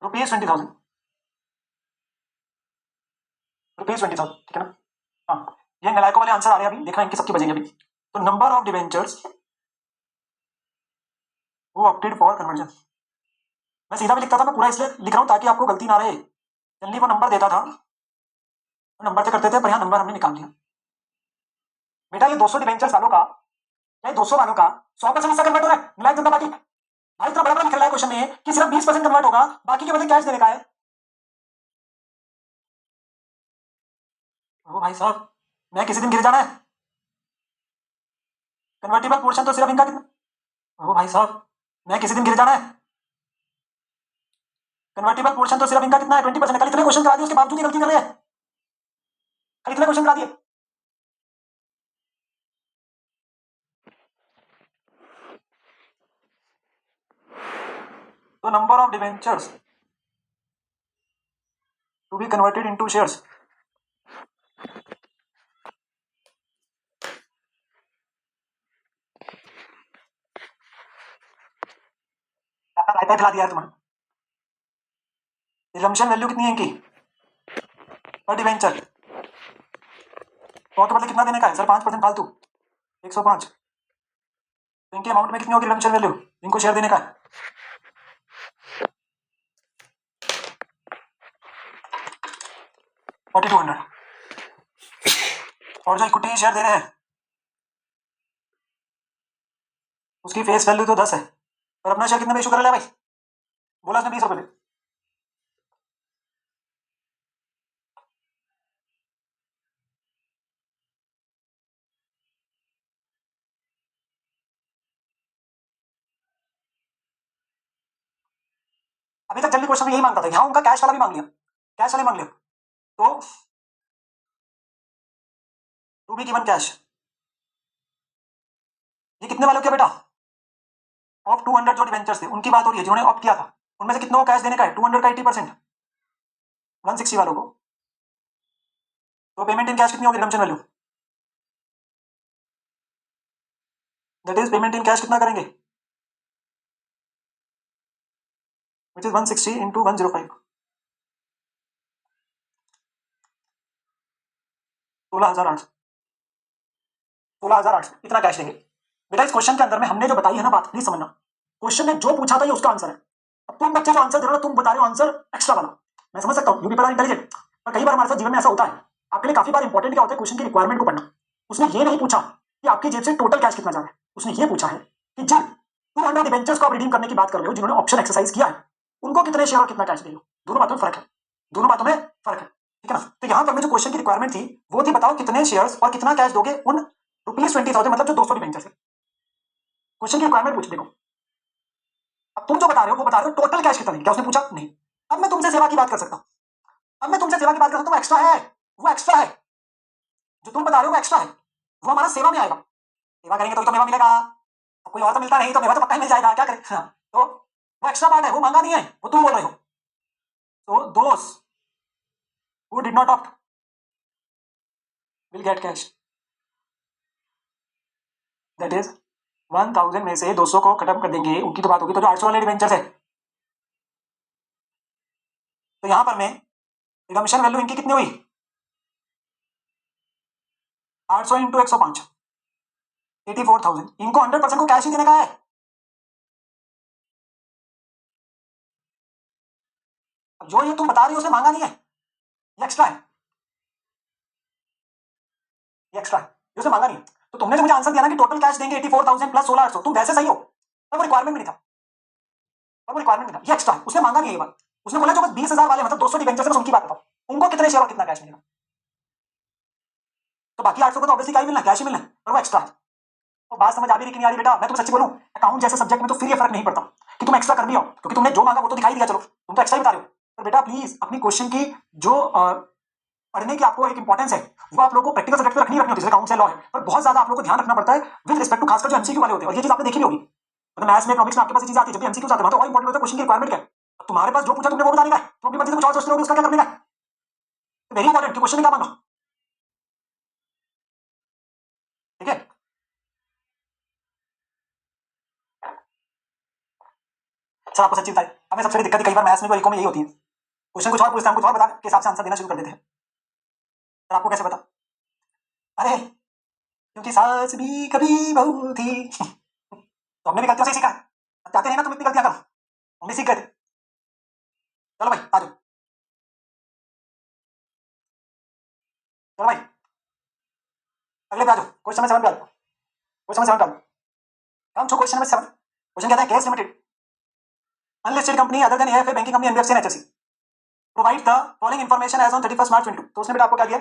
Speaker 1: ₹20,000, ठीक है ना। हाँ ये नलायकों वाले आंसर आ रहे हैं अभी, देखना इनकी सबकी बजेंगे अभी। तो नंबर ऑफ डिबेंचर्स वो ऑप्टेड फॉर कन्वर्जन, मैं सीधा भी लिखता था, मैं पूरा इसलिए लिख रहा हूं ताकि आपको गलती ना रहे। जनरली वो नंबर देता था, नंबर से करते थे, पर यहाँ नंबर हमने निकाल दिया। बेटा ये 200 डिबेंचर्स वालों का, ये 200 वालों का 100% हिस्सा कन्वर्ट हो रहा है नलायक जनता पार्टी। भाई इतना बड़ा लिख रहा है क्वेश्चन में कि सिर्फ 20% कन्वर्ट होगा, बाकी के बदले कैश देने का है। ओ भाई साहब, मैं किसी दिन गिर जाना है। कन्वर्टिबल पोर्शन तो सिर्फ इनका कितना, ओ भाई साहब, मैं किसी दिन गिर जाना है। कन्वर्टिबल पोर्शन तो सिर्फ इनका कितना है 20%। कल इतने क्वेश्चन करा दिए, उसके बावजूद ही गलती कर रहे हैं। कल इतने क्वेश्चन करा दिए। तो number of debentures to be converted into shares, रायता खिला दिया तुम्हें। रिजम्पशन वैल्यू कितनी है इनकी पर डिवेंचर, तो बदले कितना देने का है सर? 5% फालतू 105। तो इनके अमाउंट में कितनी होगी रिजम्पशन वैल्यू, इनको शेयर देने का है 4200। और जो इक्विटी शेयर दे रहे हैं उसकी फेस वैल्यू तो 10 है, और अपना शेयर कितने में इशू कर लिया भाई? बोला उसने 20 रुपए में। अभी तक जल्दी क्वेश्चन में यही मांगता था, यहाँ उनका कैश वाला भी मांग लिया, कैश वाले मांग लिया। तो टू बी गिवन कैश, ये कितने वालों के बेटा? ऑफ 200 जो डिवेंचर्स थे उनकी बात हो रही है, जिन्होंने ऑप्ट किया था, उनमें से कितनों को कैश देने का है? 200 का 80%, 160 वालों को। तो पेमेंट इन कैश कितनी होगी redemption value? That is payment in cash कितना करेंगे, विच इज 160 इंटू 105, 16,800, 16,800 इतना कैश देंगे। बेटा इस क्वेश्चन के अंदर में हमने जो बताई है ना बात, प्लीज समझना, क्वेश्चन ने जो पूछा था ये उसका आंसर है। अब तुम बच्चे जो आंसर दे रहे हो, तुम बता रहे हो आंसर एक्स्ट्रा वाला, मैं समझ सकता हूँ, यू पीपल आर इंटेलिजेंट, पर कई बार हमारे साथ जीवन में ऐसा होता है। आपके लिए काफी बार इंपॉर्टेंट क्या होता है, क्वेश्चन की रिक्वायरमेंट को पढ़ना। उसने ये नहीं पूछा कि आपकी जेब से टोटल कैश कितना जा रहा है, उसने ये पूछा है कि जिन 200 डिबेंचर्स को आप रिडीम करने की बात कर रहे हो, जिन्होंने ऑप्शन एक्सरसाइज किया है, उनको कितने शेयर और कितना कैश देगा। दोनों बातों में फर्क है, दोनों बातों में फर्क है, ठीक है ना। तो यहाँ पर जो क्वेश्चन की रिक्वायरमेंट थी वो थी, बताओ कितने शेयर्स और कितना कैश दोगे उन ₹20,000, मतलब जो 200 डिबेंचर्स है। क्वेश्चन की रिक्वायरमेंट पूछ, देखो अब तुम जो बता रहे हो वो बता रहे हो टोटल कैश कितना, क्या उसने पूछा? नहीं। अब मैं तुमसे सेवा की बात कर सकता हूं, अब मैं तुमसे सेवा की बात कर सकता हूं, एक्स्ट्रा है, वो एक्स्ट्रा है, जो तुम बता रहे हो वो एक्स्ट्रा है, वो हमारा सेवा में आएगा। सेवा करेंगे तो मेवा मिलेगा, अब कोई और तो मिलता नहीं, तो मेवा तो पक्का ही मिल जाएगा, क्या करें। हाँ, तो वो एक्स्ट्रा पार्ट है, वो मांगा नहीं है, वो तुम बोल रहे हो। तो those who did not opt will get cash, that is 1000 में से 200 को खत्म कर देंगे, उनकी तो बात होगी। तो जो 800 वाले डिवेंचर्स है, तो यहां पर मैं रिडम्पशन वैल्यू इनकी कितनी हुई? 800 इंटू 105, 84,000। इनको 100% को कैश ही देने का है। अब जो ये तुम बता रही हो उसने मांगा नहीं है, ये एक्स्ट्रा है, ये एक्स्ट्रा है, ये उसने मांगा नहीं है। तो तुमने जो मुझे आंसर दिया ना कि टोटल कैश देंगे 84,000 प्लस 16,800, तुम वैसे सही हो, पर वो रिक्वायरमेंट में नहीं था, पर वो रिक्वायरमेंट में था, ये एक्स्ट्रा है, उसने मांगा नहीं है ये बात। उसने बोला जो बस 20,000 वाले, मतलब 200 डिवेंचर्स है, उनकी बात बताओ, उनको कितने शेयर और कितना कैश मिलेगा। तो बाकी 800 को तो ऑब्वियसली क्या ही मिलना है, कैश ही मिलना है, पर वो एक्स्ट्रा है। तो बात समझ आ भी रही कि नहीं आ रही बेटा? मैं तुम्हें सच्ची बोलूं, अकाउंट जैसे सब्जेक्ट में तो फिर ये फर्क नहीं पड़ता कि तुम एक्स्ट्रा कर भी हो, क्योंकि तुमने जो मांगा वो तो दिखाई दिया, चलो तुम तो एक्स्ट्रा ही बता रहे हो। पर बेटा प्लीज अपनी क्वेश्चन की जो पढ़ने की आपको एक इंपॉर्टेंस है, वो आप लोगों को प्रैक्टिकल सब्जेक्ट में रखनी रखनी होती है, अकाउंट से लॉ है, पर बहुत ज्यादा आप लोगों को ध्यान रखना पड़ता है विद रिस्पेक्ट टू खासकर जो एमसीक्यू वाले होते हैं। और ये चीज आपने देखी भी होगी, मतलब मैथ्स में, इकोनॉमिक्स में आपके पास ये चीज आती है, जब भी एमसीक्यू आते हैं तो और इंपॉर्टेंट होता है क्वेश्चन की रिक्वायरमेंट क्या है। अब तुम्हारे पास जो पूछा तुमने वो बताने का है, तो अपनी मर्जी से कुछ और सोचते रहोगे, उसका क्या करने का है। वेरी इंपॉर्टेंट कि क्वेश्चन में क्या मांगा, ठीक है। सर आपको सच्ची बताए, हमें सबसे बड़ी दिक्कत कई बार मैथ्स में और इको में यही होती है, क्वेश्चन कुछ और पूछते हैं, हम कुछ और बता के हिसाब से आंसर देना शुरू कर देते हैं। सर आपको कैसे पता? अरे क्योंकि सास भी कभी बहू थी। तो हमने भी गलतियों से ही सीखा है, हम चाहते नहीं ना तुम इतनी गलतियां करो, हम भी सीख गए थे। चलो भाई आ जाओ, चलो भाई अगले पे आ जाओ, क्वेश्चन नंबर 7 पे आ जाओ, क्वेश्चन नंबर 7 पे आ जाओ। कम छो क्वेश्चन नंबर 7। क्वेश्चन कहता है case limited unlisted company other than AFA banking company NBFC and HFC provide the following information as on 31 March 22। तो उसने बेटा आपको क्या दिया,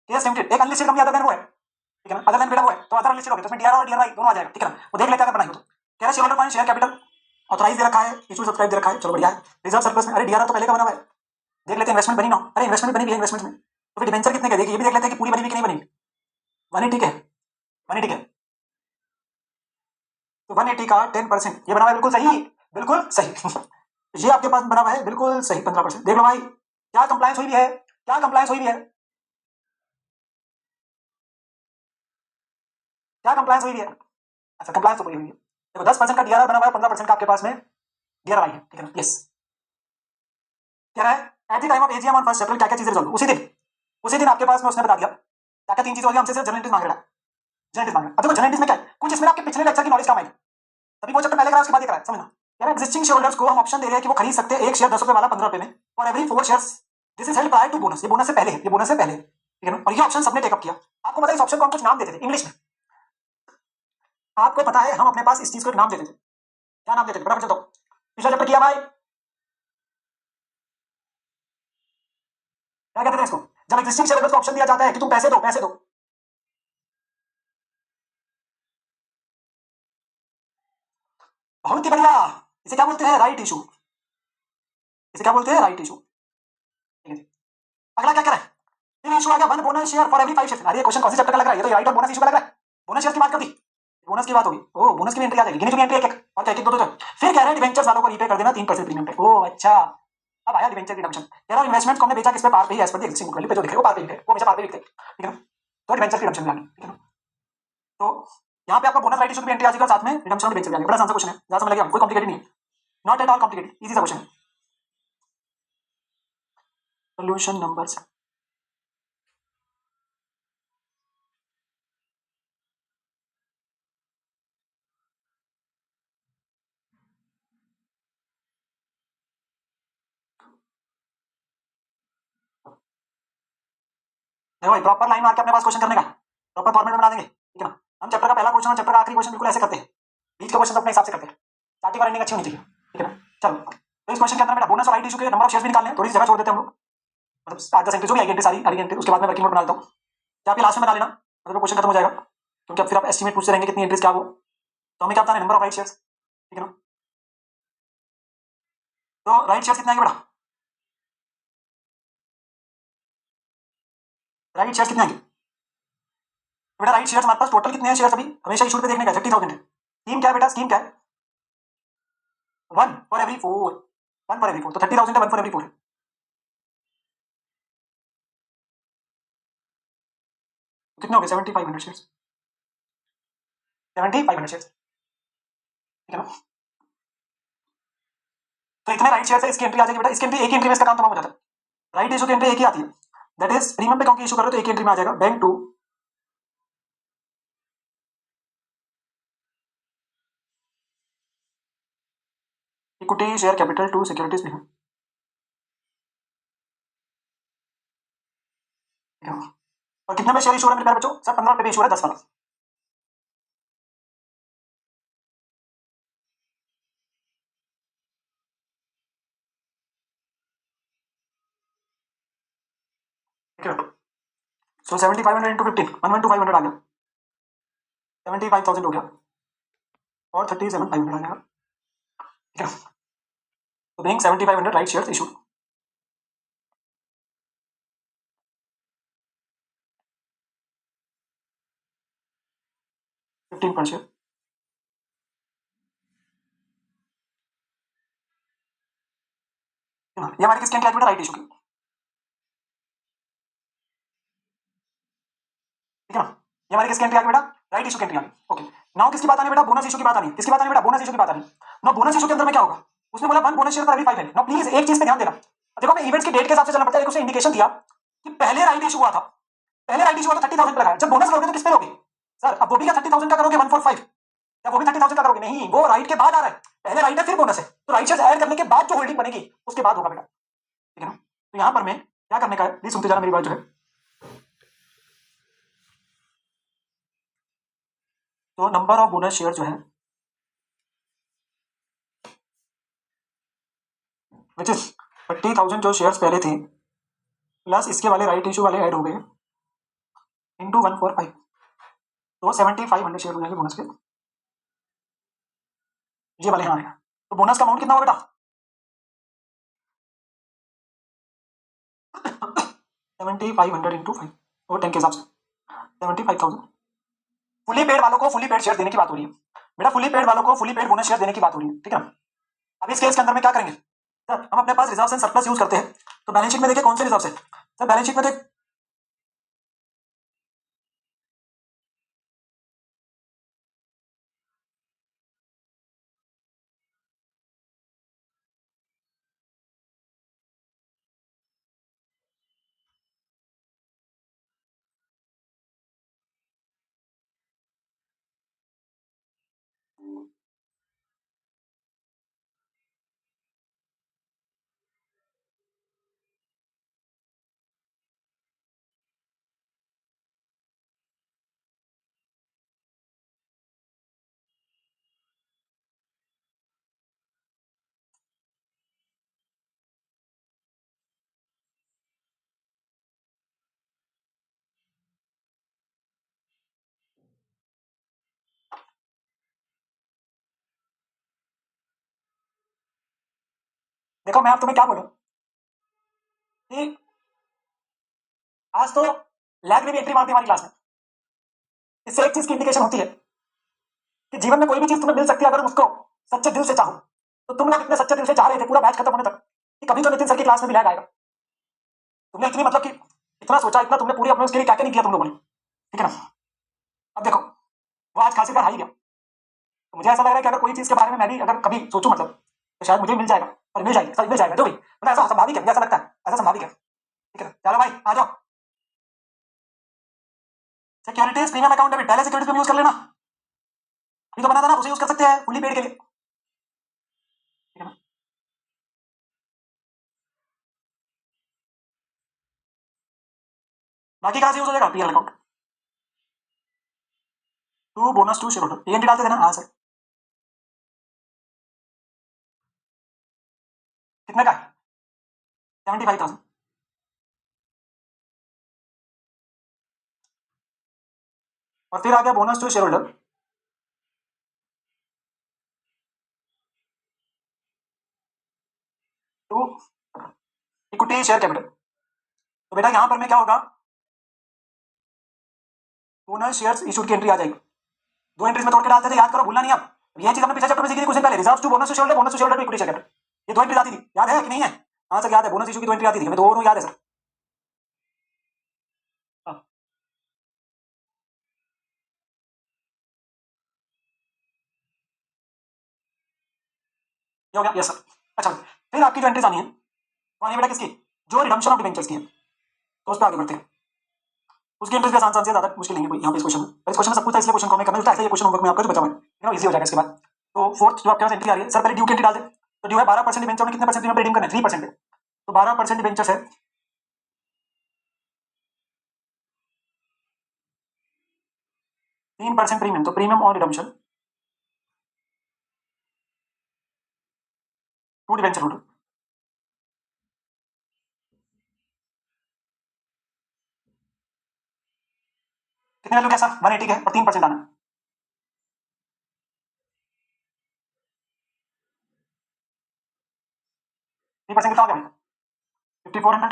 Speaker 1: केस लिमिटेड एक अनलिस्टेड कंपनी अदर देन वो है, ठीक है ना, अदर देन बेटा वो है तो अदर अनलिस्टेड हो गया, तो उसमें डीआर और डीआरवाई दोनों आ जाएगा, ठीक है ना। वो देख लेते हैं अगर बनाई हो तो। कह रहा है shareholder fund share capital authorise दे रखा है, इशू सब्सक्राइब दे रखा है, चलो बढ़िया है। रिजर्व सरप्लस में, अरे डीआर तो पहले का बना हुआ है, देख लेते हैं इन्वेस्टमेंट बनी ना, अरे इन्वेस्टमेंट बनी भी है इन्वेस्टमेंट में, तो फिर डिबेंचर कितने का देखिए, ये भी देख लेते हैं कि पूरी बनी हुई कि नहीं बनी। 180 है, 180 है, तो 180 का 10% ये बना हुआ है बिल्कुल सही, बिल्कुल सही। ये आपके पास बना हुआ है बिल्कुल सही 15%। देख लो भाई क्या कंप्लायंस हुई भी है, क्या कंप्लायंस हुई भी है, क्या कंप्लायंस हुई भी है। अच्छा कंप्लायंस तो पूरी हुई है। देखो 10% का डीआरआर बना हुआ है, 15% का आपके पास में डीआरआई है, ठीक है ना, यस। कह रहा है eight the time of AGM on first April क्या क्या चीजें रिजॉल्व, उसी दिन आपके पास में उसने बता दिया क्या क्या 3 चीजें होगी, हमसे सिर्फ जनरल मांग रहा है, जनरल मांग रहा है। अब देखो जनरल में क्या है, कुछ इसमें आपके पिछले लेक्चर की नॉलेज काम आएगी, तभी वो चैप्टर पहले करा उसके बाद ये करा समझना। कह रहा है एग्जिस्टिंग शेयर होल्डर्स को हम ऑप्शन दे रहे हैं कि वो खरीद सकते हैं एक शेयर 10 रुपए वाला 15 रुपए में for every 4 shares, this is held prior to bonus, ये बोनस से पहले है, ये बोनस से पहले है, ठीक है ना। और ये ऑप्शन सबने टेकअप किया। आपको पता है इस ऑप्शन को हम कुछ नाम देते थे इंग्लिश में, आपको पता है हम अपने पास इस चीज को एक नाम देते थे, क्या नाम देते थे बड़ा बताओ, पिछला चैप्टर किया भाई, क्या कहते थे इसको, जब एग्जिस्टिंग शेयर होल्डर्स को ऑप्शन दिया जाता है कि तुम पैसे दो पैसे दो, बहुत ही बढ़िया, इसे क्या बोलते हैं राइट इशू, इसे क्या बोलते हैं राइट इशू, ठीक है। अगला क्या करें, फिर इशू आ गया one bonus share for every 5 share. अरे क्वेश्चन कौन से चैप्टर का लग रहा है, ये तो राइट और बोनस इशू का लग रहा है, बोनस शेयर की बात कर दी, बोनस की बात होगी, ओ बोनस की भी एंट्री आ जाएगी, गिनी चुनी एंट्री एक एक और क्या, एक एक दो दो। फिर कह रहे हैं डिवेंचर्स वालों को रीपे कर देना 3% प्रीमियम पे, ओ अच्छा अब आया डिवेंचर रिडम्पशन। कह रहा इन्वेस्टमेंट को हमने बेचा किस पे, पार पे ही, as per the existing book value पे जो दिख रहे हैं वो पार पे ही है, वो हमेशा पार पे दिखते हैं, ठीक है ना। तो डिवेंचर की रिडम्पशन भी आ गई, ठीक है ना। तो यहाँ पे आपका बोनस राइट इशू की भी एंट्री आ जाएगी और साथ में रिडम्पशन और डिवेंचर भी आ गई, बड़ा आसान सा क्वेश्चन है, ज्यादा समझ लगे, कोई कॉम्प्लिकेटेड नहीं है, not at all complicated, easy सा क्वेश्चन है। सोल्यूशन नंबर देखो भाई प्रॉपर लाइन मार के अपने पास क्वेश्चन करने का, प्रॉपर फॉर्मेट में बना देंगे, ठीक है ना। हम चैप्टर का पहला क्वेश्चन और चैप्टर का आखिरी क्वेश्चन बिल्कुल ऐसे करते हैं, बीच का क्वेश्चन तो अपने हिसाब से करते हैं, स्टार्टिंग और एंडिंग अच्छी होनी चाहिए, ठीक है ना। चलो तो इस क्वेश्चन के अंदर बेटा बोनस और राइट इशू के नंबर ऑफ शेयर्स भी निकालने हैं, थोड़ी सी जगह छोड़ देते हैं हम लोग, मतलब 8-10 एंट्री जो भी आएगी एंट्री सारी आएगी एंट्री, उसके बाद मैं वर्किंग नोट बना देता हूँ, क्या आप लास्ट में बना लेना, मतलब क्वेश्चन खत्म हो जाएगा, क्योंकि अब फिर आप एस्टिमेट पूछते रहेंगे कितनी एंट्रीज क्या वो, तो हमें क्या बताना है नंबर ऑफ राइट शेयर्स, ठीक है ना। तो राइट शेयर्स कितने आएंगे बेटा, राइट शेयर्स कितने आएंगे बेटा, राइट शेयर्स हमारे पास टोटल कितने हैं शेयर्स अभी हमेशा इशू पे देखने का 30,000 है। स्कीम क्या है बेटा, स्कीम क्या है, 1 फॉर एवरी 4, 1 फॉर एवरी 4, तो 30,000 है 1 फॉर एवरी 4 है, कितने हो गए 7500 शेयर्स, 7500 शेयर्स, ठीक है ना। तो इतने राइट शेयर्स है, इसकी एंट्री आ जाएगी बेटा, इसकी एंट्री एक ही एंट्री में इसका काम तमाम हो जाता है, राइट इशू की एंट्री एक ही आती है, दैट इज प्रीमियम पे क्योंकि इशू कर रहे हो तो एक ही एंट्री में आ जाएगा, bank to equity share capital to securities premium, ठीक है। और कितने में शेयर इशू हो रहा है मेरे प्यारे बच्चों, सर 15 रुपए पे इशू हो रहा है 10 वाला, ठीक है। सो 7500 इंटू 15 112,500 आ गया, 75,000 हो गया और 37,500 आ जाएगा, ठीक है। तो बेइंग 7500 राइट शेयर्स इशू, 15 पर शेयर, ये हमारी किसकी एंट्री आ गई बेटा, राइट इशू की, ठीक है ना। ये हमारी किसकी एंट्री आ गई बेटा, राइट इशू की एंट्री आ गई, ओके। नाउ किसकी बात आनी बेटा, बोनस इशू की बात आनी, किसकी बात आनी बेटा, बोनस इशू की बात आनी। नाउ बोनस इशू के अंदर में क्या होगा, उसने बोला 1 बोनस शेयर फॉर एवरी 5 है। नाउ प्लीज एक चीज पे ध्यान देना, देखो मैं इवेंट्स की डेट के हिसाब से चलना पड़ता है, एक उसने इंडिकेशन दिया कि पहले राइट इशू हुआ था, पहले राइट इशू तो 30,000 पे लगाया, जब बोनस लोगे तो किस पे लोगे सर? अब वो भी क्या 30,000 का करोगे 145, या वो भी 30,000 का करोगे? नहीं, वो राइट के बाद आ रहा है, पहले राइट है फिर बोनस है, तो राइट शेयर ऐड करने के बाद जो होल्डिंग बनेगी उसके बाद होगा बेटा, ठीक है ना? तो यहां पर मैं क्या करने का है, प्लीज सुनते जाना मेरी बात जो है। तो नंबर ऑफ बोनस शेयर जो है विच इज 30,000 जो शेयर्स पहले थे प्लस इसके वाले राइट इशू वाले ऐड हो गए इंटू 145, तो 7,500 शेयर हो जाएंगे बोनस के, ये वाले यहाँ आएगा। तो बोनस का अमाउंट कितना होगा बेटा? 7,500 इंटू 5 और 10 के हिसाब से 75,000। फुली पेड वालों को फुली पेड शेयर देने की बात हो रही है बेटा, फुली पेड वालों को फुली पेड बोनस शेयर देने की बात हो रही है, ठीक है ना? अब इस केस के अंदर में क्या करेंगे सर, हम अपने पास रिजर्व एंड सरप्लस यूज करते हैं, तो बैलेंस शीट में देखिए कौन से रिजर्व है सर, बैलेंस शीट में देख, देखो मैं आप तुम्हें क्या बोलूं कि आज तो लैब में भी एंट्री मारती हमारी क्लास में, इससे एक चीज की इंडिकेशन होती है कि जीवन में कोई भी चीज तुम्हें मिल सकती है अगर तुम उसको सच्चे दिल से चाहो, तो तुम लोग इतने सच्चे दिल से चाह रहे थे पूरा बैच खत्म होने तक कि कभी तो नितिन सर की क्लास में भी लैग आएगा। तुमने इतनी मतलब कि इतना सोचा, इतना तुमने पूरी अपने उसके लिए क्या क्या नहीं किया तुम लोगों ने, ठीक है ना? अब देखो वो आज खासी बार आ ही गया, तो मुझे ऐसा लग रहा है कि अगर कोई चीज के बारे में मैं भी अगर कभी सोचूं मतलब, तो शायद मुझे मिल जाएगा, और मिल जाएगी, सर मिल जाएगा जो भी, मतलब ऐसा संभावित है, मुझे ऐसा लगता है ऐसा संभावित है, ठीक है? चलो भाई आ जाओ, सिक्योरिटीज प्रीमियम अकाउंट डेबिट पहले सिक्योरिटीज में यूज कर लेना, अभी तो बना था ना, उसे यूज कर सकते हैं फुली पेड के लिए, ठीक है ना? बाकी कहाँ से यूज हो जाएगा PL account, to bonus to share holder, TNT डालते थे ना, हाँ सर। कितने का? 75,000। और फिर आ गया bonus to share holder, to equity share capital. तो बेटा यहां पर में क्या होगा, बोनस शेयर्स इशूड की एंट्री आ जाएगी, दो एंट्रीज में तोड़ के डालते थे, याद करो भूलना नहीं। अब ये चीज हमने पिछले चैप्टर में सीखी थी कुछ दिन पहले, reserve to bonus to share holder, bonus to share holder to equity share capital, ये दो एंट्रीज आती थी, याद है कि नहीं है? हाँ सर याद है, बोनस इशू की दो एंट्री आती थी, हमें दोनों याद है सर। हाँ, ये हो गया, यस सर। अच्छा फिर आपकी जो एंट्रीज आनी है वो आनी है बेटा किसकी, जो रिडम्पशन ऑफ डिबेंचर्स की है, तो उस पर आगे बढ़ते हैं। उसकी एंट्रीज भी आसान से ज्यादा मुश्किल नहीं है कोई यहाँ पे इस क्वेश्चन में, इस क्वेश्चन में सब कुछ है, इसलिए क्वेश्चन को हमें करना होता है, इसलिए ये क्वेश्चन होमवर्क में आपका जो बचा हुआ है इजी हो जाएगा इसके बाद। तो फोर्थ जो आपके पास एंट्री आ रही है सर, पहले ड्यू की एंट्री डाल दे, तो ड्यू है 12% डिबेंचर में, कितने परसेंट प्रीमियम पे रिडीम करना है? 3% है, तो 12% डिबेंचर्स है, 3% प्रीमियम, तो प्रीमियम और रिडम्पशन टू डिबेंचर होल्डर, कितने वैल्यू क्या सर? 180 है और 3% आना, 3% कितना हो गया? 5400,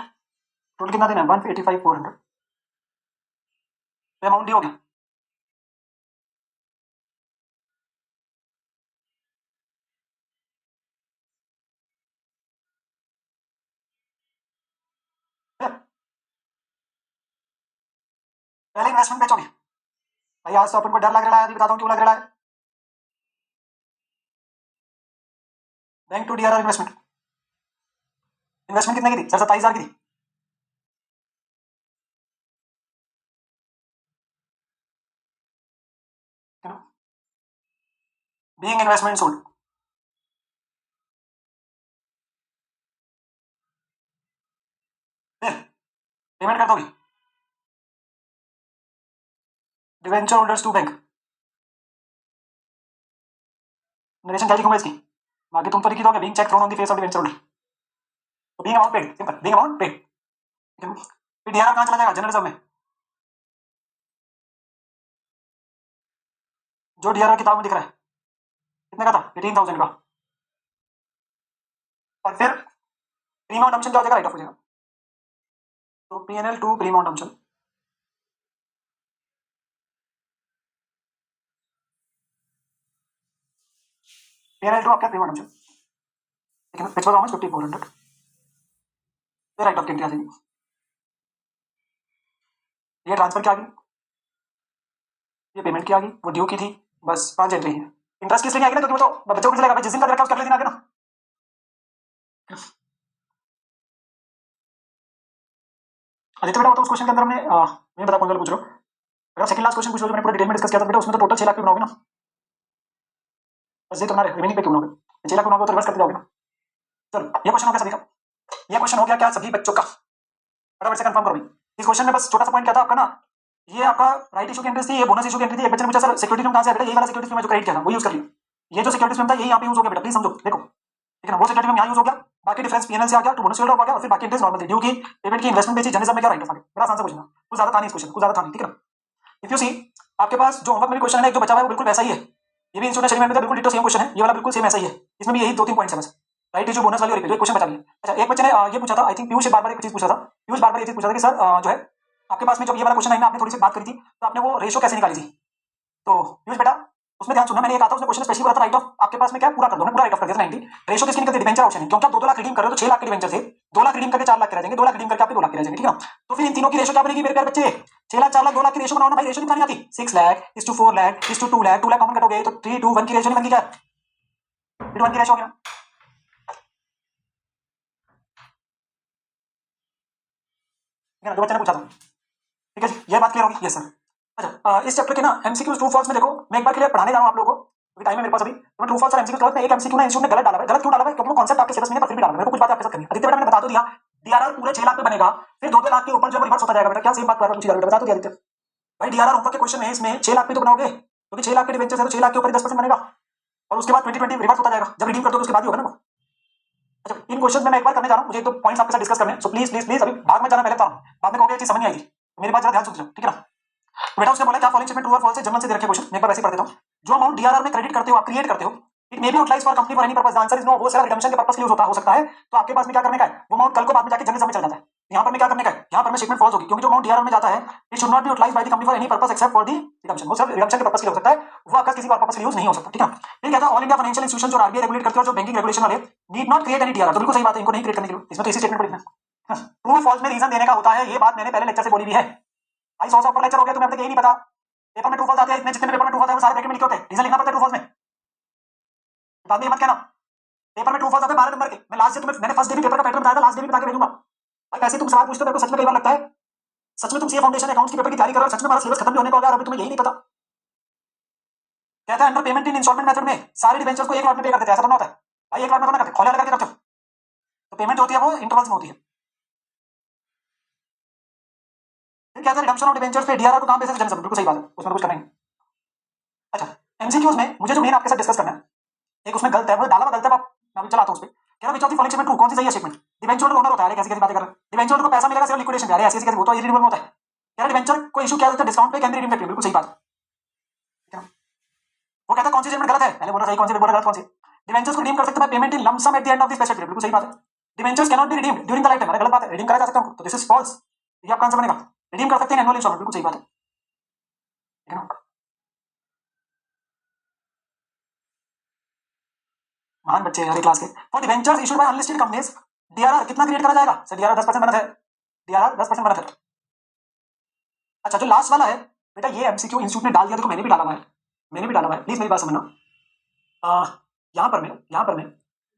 Speaker 1: टोटल कितना देना है? 185,400, तो अमाउंट ही हो गया। पहले इन्वेस्टमेंट बेचोगे भाई, आज तो अपन को डर लग रहा है, अभी बताता हूँ क्यों लग रहा है। Bank to DRR investment, investment कितने की थी सर? 27,000 की थी, बीइंग इन्वेस्टमेंट सोल्ड, फिर पेमेंट कर दोगे debenture holders to bank, narration क्या लिखूंगा इसकी, बाकी तुम तो लिखी दोगे being cheque thrown on the face of debenture holder, तो being amount paid, simple being amount paid, फिर डीआरआर कहां चला जाएगा जनरल रिजर्व में, जो डीआरआर किताब में दिख रहा है कितने का था 18,000 का, और फिर प्रीमाउंट डम्पशन क्या हो जाएगा राइट ऑफ हो जाएगा, तो पीएनएल टू प्रीमाउंट डम्पशन, पीएनएल टू आपका प्रीमाउंट डम्पशन, ठीक है, पिछवा हाउ मच 5400, फिर राइट ऑफ की एंट्री आ जाएगी, ये ट्रांसफर की आ गई, ये पेमेंट की आ गई, वो ड्यू की थी, बस 5 एंट्री है, इंटरेस्ट किस लिए आएगी ना, क्योंकि वो तो बच्चों को चलेगा, जिस दिन का रखा उसका अगले दिन आ गया ना, आदित्य बेटा वो तो उस क्वेश्चन के अंदर हमने मैं बता कौन सा पूछ रहा हूँ, अगर सेकंड लास्ट क्वेश्चन पूछ लो जो मैंने पूरा डिटेल में डिस्कस किया था बेटा, उसमें तो टोटल 6 लाख पे बनाओगे ना, बस ये तुम्हारे रिमेनिंग पे क्यों बनाओगे, 6 लाख बनाओगे तो रिवर्स करते जाओगे ना, चलो ये क्वेश्चन हो गया सभी का, ये क्वेश्चन हो गया क्या सभी बच्चों का, फटाफट से कंफर्म करो भाई, इस क्वेश्चन में बस छोटा सा पॉइंट क्या था आपका ना, ये आपका राइट इशू की एंट्री थी, ये बोनस इशू की एंट्री थी, एक बच्चे ने पूछा सर सिक्योरिटी कहां से है बेटा, यही वाला सिक्योरिटी में जो क्रेडिट किया था वो यूज कर लिया, ये जो सिक्योरिटी में था यही यहाँ पे यूज हो गया बेटा, प्लीज समझो देखो, ठीक है ना, वो सिक्योरिटी में यहाँ यूज हो गया, बाकी डिफरेंस पीएनएल से आ गया टू बोनस हो गया, और फिर बाकी इंटरेस्ट नॉर्मल ड्यू की पेमेंट की इन्वेस्टमेंट बेची जर्नलिज्म में क्या राइट ऑफ आ गया, बड़ा आसान सा क्वेश्चन था, कुछ ज्यादा था नहीं इस क्वेश्चन, कुछ ज्यादा था नहीं, ठीक है ना, इफ यू सी आपके पास जो होमवर्क में क्वेश्चन है एक जो बचा हुआ है वो बिल्कुल वैसा ही है, ये भी इंस्टीट्यूट में बिल्कुल डिटो सेम क्वेश्चन है, ये वाला बिल्कुल सेम ऐसा ही है, इसमें भी यही 2-3 पॉइंट्स है बस, राइट इशू बोनस वाली और एक क्वेश्चन बचा लिया, अच्छा एक बच्चे ने ये पूछा था, आई थिंक पीयूष बार-बार एक चीज पूछा था, पीयूष बार-बार ये चीज पूछा था कि सर जो है आपके पास में जब ये वाला क्वेश्चन आई ना आपने थोड़ी सी बात करी थी, तो आपने वो रेशो कैसे निकाली थी, तो पीयूष बेटा उसमें ध्यान सुनना, मैंने ये कहा था उसमें क्वेश्चन स्पेशली बोला था राइट ऑफ आपके पास में क्या पूरा कर दो, मैं पूरा राइट ऑफ कर दिया था 90, रेशो किसकी निकलती है डिबेंचर ऑप्शन है, क्योंकि आप 2-2 लाख रिडीम कर रहे हो तो 6 लाख के डिबेंचर थे, 2 लाख रिडीम करके 4 लाख के रह जाएंगे, 2 लाख रिडीम करके आपके 2 लाख के रह जाएंगे, ठीक है ना, तो फिर इन तीनों की रेशो क्या बनेगी मेरे प्यारे बच्चे, 6 लाख 4 लाख 2 लाख की रेशो बनाओ ना भाई, रेशो निकालनी आती 6 लाख इस टू 4 लाख इस टू 2 लाख, 2 लाख कॉमन कटोगे तो 3:1 की रेशो निकल गई क्या, 3:1 की रेशो हो गया, ठीक है ना, जो बच्चे ने पूछा था, ठीक है जी ये बात क्लियर होगी, यस सर, अच्छा इस चैप्टर के ना एमसीक्यूज ट्रू फॉल्स में देखो, मैं एक बार के लिए पढ़ाने जा रहा हूं आप लोगों को, क्योंकि टाइम है मेरे पास अभी, तो मैं ट्रू फॉल्स और एमसीक्यू में एक एमसीक्यू ना इंस्टीट्यूट ने गलत डाला है, गलत क्यों डाला है, क्योंकि वो कांसेप्ट आपके सिलेबस में नहीं, फिर भी डाला है, मेरे को कुछ बातें आपके साथ करनी है, आदित्य बेटा मैंने बता तो दिया, डीआरआर पूरे 6 लाख पे बनेगा, फिर 2-2 लाख के ऊपर जब रिवर्स होता जाएगा बेटा, क्या सेम बात पूछी जा रही है, बता तो दिया आदित्य भाई, डीआरआर होमवर्क के क्वेश्चन है इसमें 6 लाख पे तो बनाओगे, क्योंकि 6 लाख के डिवेंचर है तो 6 लाख के ऊपर 10% बनेगा, और उसके बाद 2020 रिवर्स होता जाएगा, जब रिडीम कर दो उसके बाद ही होगा ना, अच्छा इन क्वेश्चन में मैं एक बार करने जा रहा हूं, मुझे तो पॉइंट्स आपके साथ डिस्कस करने हैं, सो प्लीज प्लीज प्लीज अभी भाग में जाना पहले था, बाद में कहोगे ये चीज समझ नहीं आई थी, तो मेरी बात जरा ध्यान सुन लो, ठीक है ना, तो बेटा उसने बोला क्या फॉलोइंग स्टेटमेंट ट्रू और फॉल्स है, जनरल से दे रखे क्वेश्चन, मैं एक बार वैसे ही पढ़ देता हूं, जो अमाउंट डीआरआर में क्रेडिट करते हो आप क्रिएट करते हो, it may be utilized for company for any purpose, the answer is no, वो सिर्फ रिडम्पशन के पर्पस के लिए हो सकता है, तो आपके पास में क्या करने का है, वो अमाउंट कल को बाद में जाके जनरल में चला जाता है, यहाँ पर मैं क्या करने का है, यहाँ पर मैं स्टेटमेंट फॉल्स होगी, क्योंकि जो अमाउंट डीआरआर में जाता है it should not be utilized by the company for any purpose except for the redemption, वो सिर्फ रिडम्पशन के पर्पस के लिए हो सकता है, वो आपका किसी और पर्पस के लिए यूज नहीं हो सकता, ठीक है, फिर कहता है ऑल इंडिया फाइनेंशियल इंस्टीट्यूशन जो आरबीआई रेगुलेट करते हैं और जो बैंकिंग रेगुलेशन वाले need not create any DRR, तो बिल्कुल सही बात है, इनको नहीं क्रिएट करने के लिए, इसमें तो इसी स्टेटमेंट को लिखना है, ट्रू फॉल्स में रीजन देने का होता है, ये बात मैंने पहले लेक्चर से बोली भी है, भाई 100 ऊपर लेक्चर हो गया तुम्हें अब तक यही नहीं पता, पेपर में ट्रू फॉल्स आते हैं, इतने जितने पेपर में ट्रू फॉल्स है वो सारे ब्रैकेट में लिखे होते हैं, रीजन लिखना पड़ता है ट्रू फॉल्स में, बाद में ये मत कहना पेपर में ट्रू फॉल्स आते हैं 12 नंबर के, मैं लास्ट से तुम्हें मैंने फर्स्ट डे भी पेपर का पैटर्न बताया था, लास्ट डे भी बता के भेजूंगा भाई, ऐसे तुम सवाल पूछते हो मेरे को सच में कई बार लगता है, सच में तुम सीए फाउंडेशन अकाउंट्स की पेपर की तैयारी कर रहे हो, सच में हमारा सिलेबस खत्म भी होने को हो गया और अभी तुम्हें यही नहीं पता, कहता है under payment in instalment method में सारे डिबेंचर्स को एक लॉट में पे कर देते हैं, ऐसा तो होता है भाई, एक लॉट में तो ना करते, खोले लगा के करते हो, तो पेमेंट होती है वो इंटरवल्स में होती है, फिर कहता है रिडम्पशन ऑफ डिबेंचर्स पे डीआरआर को कहां बेसिस जनसम, बिल्कुल सही बात है, उसमें कुछ करना है, अच्छा एमसीक्यूज में मुझे जो मेन आपके साथ डिस्कस करना है, एक उसमें गलत है, वो डाला हुआ गलत है, मैं अभी चलाता हूं उस पे, कह रहा which of the following statement true, कौन सी सही है स्टेटमेंट, डिबेंचर ओनर होता है, कैसी कैसी बातें कर रहे हैं, डिबेंचर को पैसा मिलेगा सिर्फ लिक्विडेशन पे, अरे ऐसी कैसे, वो तो इरिडीमेबल में होता है, कह रहा डिबेंचर को इशू किया जाता है डिस्काउंट पे कैन बी रिडीम्ड, बिल्कुल सही बात है, ठीक है, वो कहता है कौन सी स्टेटमेंट गलत है, पहले बोला सही, कौन सी बोला गलत, कौन सी, डिबेंचर्स को रिडीम कर सकते हैं payment in lump sum at the end of the special period, बिल्कुल सही बात है, debentures can not be redeemed during the life time, अरे गलत बात है, रिडीम करा जा सकता है, तो दिस इज फॉल्स, ये आपका आंसर बनेगा, रिडीम कर सकते हैं एनुअल इंस्टॉलमेंट, बिल्कुल सही बात है, ठीक है ना, महान बच्चे हर क्लास के, for debentures issued by unlisted companies DRR कितना क्रिएट करा जाएगा, सर डीआरआर 10% बनत है, डीआरआर 10% बनत है, अच्छा जो लास्ट वाला है बेटा ये एमसीक्यू इंस्टीट्यूट ने डाल दिया, देखो मैंने भी डाला हुआ है, मैंने भी डाला हुआ है, प्लीज मेरी बात समझना, यहाँ पर मैं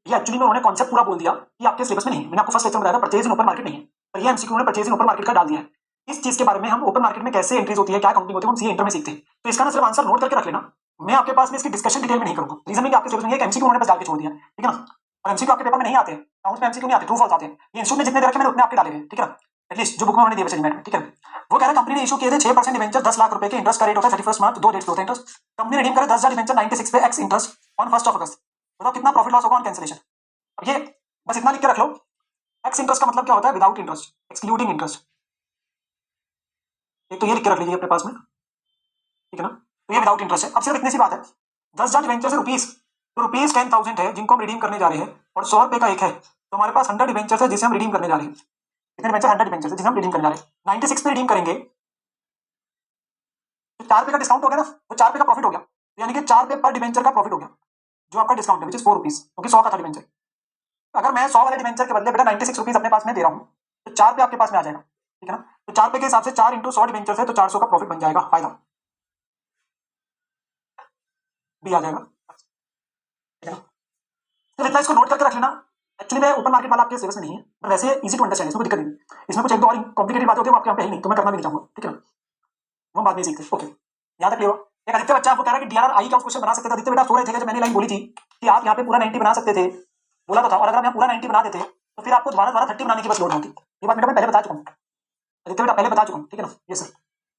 Speaker 1: ये एक्चुअली में उन्होंने कॉन्सेप्ट पूरा बोल दिया, ये आपके सिलेबस में नहीं है, मैंने आपको फर्स्ट लेक्चर में बताया था परचेज इन ओपन मार्केट नहीं है, पर ये एमसीक्यू ने परचेज इन ओपन मार्केट का डाल दिया है, इस चीज के बारे में हम ओपन मार्केट में कैसे एंट्रीज होती है, क्या काउंटिंग होती है, हम सीए इंटर में सीखते हैं, तो इसका ना सिर्फ आंसर नोट करके रख लेना, मैं आपके पास में इसकी डिस्कशन डिटेल में नहीं करूंगा, रीजन है कि आपके सिलेबस में एक एमसीक्यू उन्होंने बस डाल के छोड़ दिया, ठीक है ना। और एमसीक्यू आपके पेपर में नहीं आते हैं, काउंट्स में एमसीक्यू नहीं आते, ट्रू फॉल्स आते हैं। ये इंस्टीट्यूट ने जितने दे रखे मैंने उतने आपके डाले हैं, ठीक है ना, एटलीस्ट जो बुक में उन्होंने दिए सेगमेंट में, ठीक है। वो कह रहा है कंपनी ने इशू किए थे 6% डिवेंचर 10 लाख रुपए के, इंटरेस्ट का रेट होता है 31 मार्च, 2 डेट्स पे होता है इंटरेस्ट। कंपनी ने रिडीम करे 10,000 डिवेंचर 96 पे एक्स इंटरेस्ट ऑन 1 अगस्त। बताओ कितना प्रॉफिट लॉस होगा ऑन कैंसिलेशन। अब ये बस इतना लिख के रख लो, एक्स इंटरेस्ट का मतलब क्या होता है, विदाउट इंटरेस्ट, एक्सक्लूडिंग इंटरेस्ट। एक तो ये लिख के रख लीजिए अपने पास में, ठीक है ना। तो ये विदाउट इंटरेस्ट है। अब सिर्फ इतनी सी बात है, 10,000 डिवेंचर से रुपीज, तो रुपीज 10,000 है जिनको हम रिडीम करने जा रहे हैं, और 100 रुपए का एक है, तो हमारे पास 100 डिवेंचर है जिसे हम रिडीम करने जा रहे हैं। कितने डिवेंचर, 100 डिवेंचर जिसे हम रिडीम करने जा रहे हैं। 96 पे रिडीम करेंगे तो 4 रुपए का डिस्काउंट हो गया ना, तो 4 रुपए का प्रॉफिट हो गया, यानी कि 4 रुपए पर डिवेंचर का प्रॉफिट हो गया, जो आपका डिस्काउंट है विच इज 4 रुपीज, क्योंकि 100 का था डिवेंचर। अगर मैं 100 वाले डिवेंचर के बदले बेटा 96 रुपीज अपने पास में दे रहा हूँ, तो 4 रुपए आपके पास में आ जाएगा, ठीक है ना। तो 4 रुपए के हिसाब से 4 इंटू 100 डिवेंचर से तो 400 का प्रॉफिट बन जाएगा, फायदा भी आ जाएगा, ठीक है ना। तो इतना इसको नोट करके रख लेना। एक्चुअली मैं ओपन मार्केट वाला आपके सिलेबस में नहीं है, पर वैसे इजी टू अंडरस्टैंड, इसमें कोई दिक्कत नहीं। इसमें कुछ एक दो और कॉम्प्लिकेटेड बातें होती है वो आपके यहाँ पे है नहीं, तो मैं करना भी नहीं चाहूंगा, ठीक है ना, वो बाद में सीखते हैं। ओके, यहाँ तक क्लियर हो। एक आदित्य बच्चा आपको कह रहा है कि डीआरआर आई का क्वेश्चन बना सकते थे। आदित्य बेटा सो रहे थे जब मैंने लाइन बोली थी कि आप यहाँ पे पूरा 90 बना सकते थे, बोला तो था, और अगर हम यहाँ पूरा 90 बना देते तो फिर आपको दोबारा 30 बनाने की बस लोड होती। ये बात बेटा मैं पहले बता चुका हूँ, आदित्य बेटा पहले बता चुका हूँ, ठीक है ना। ये सर,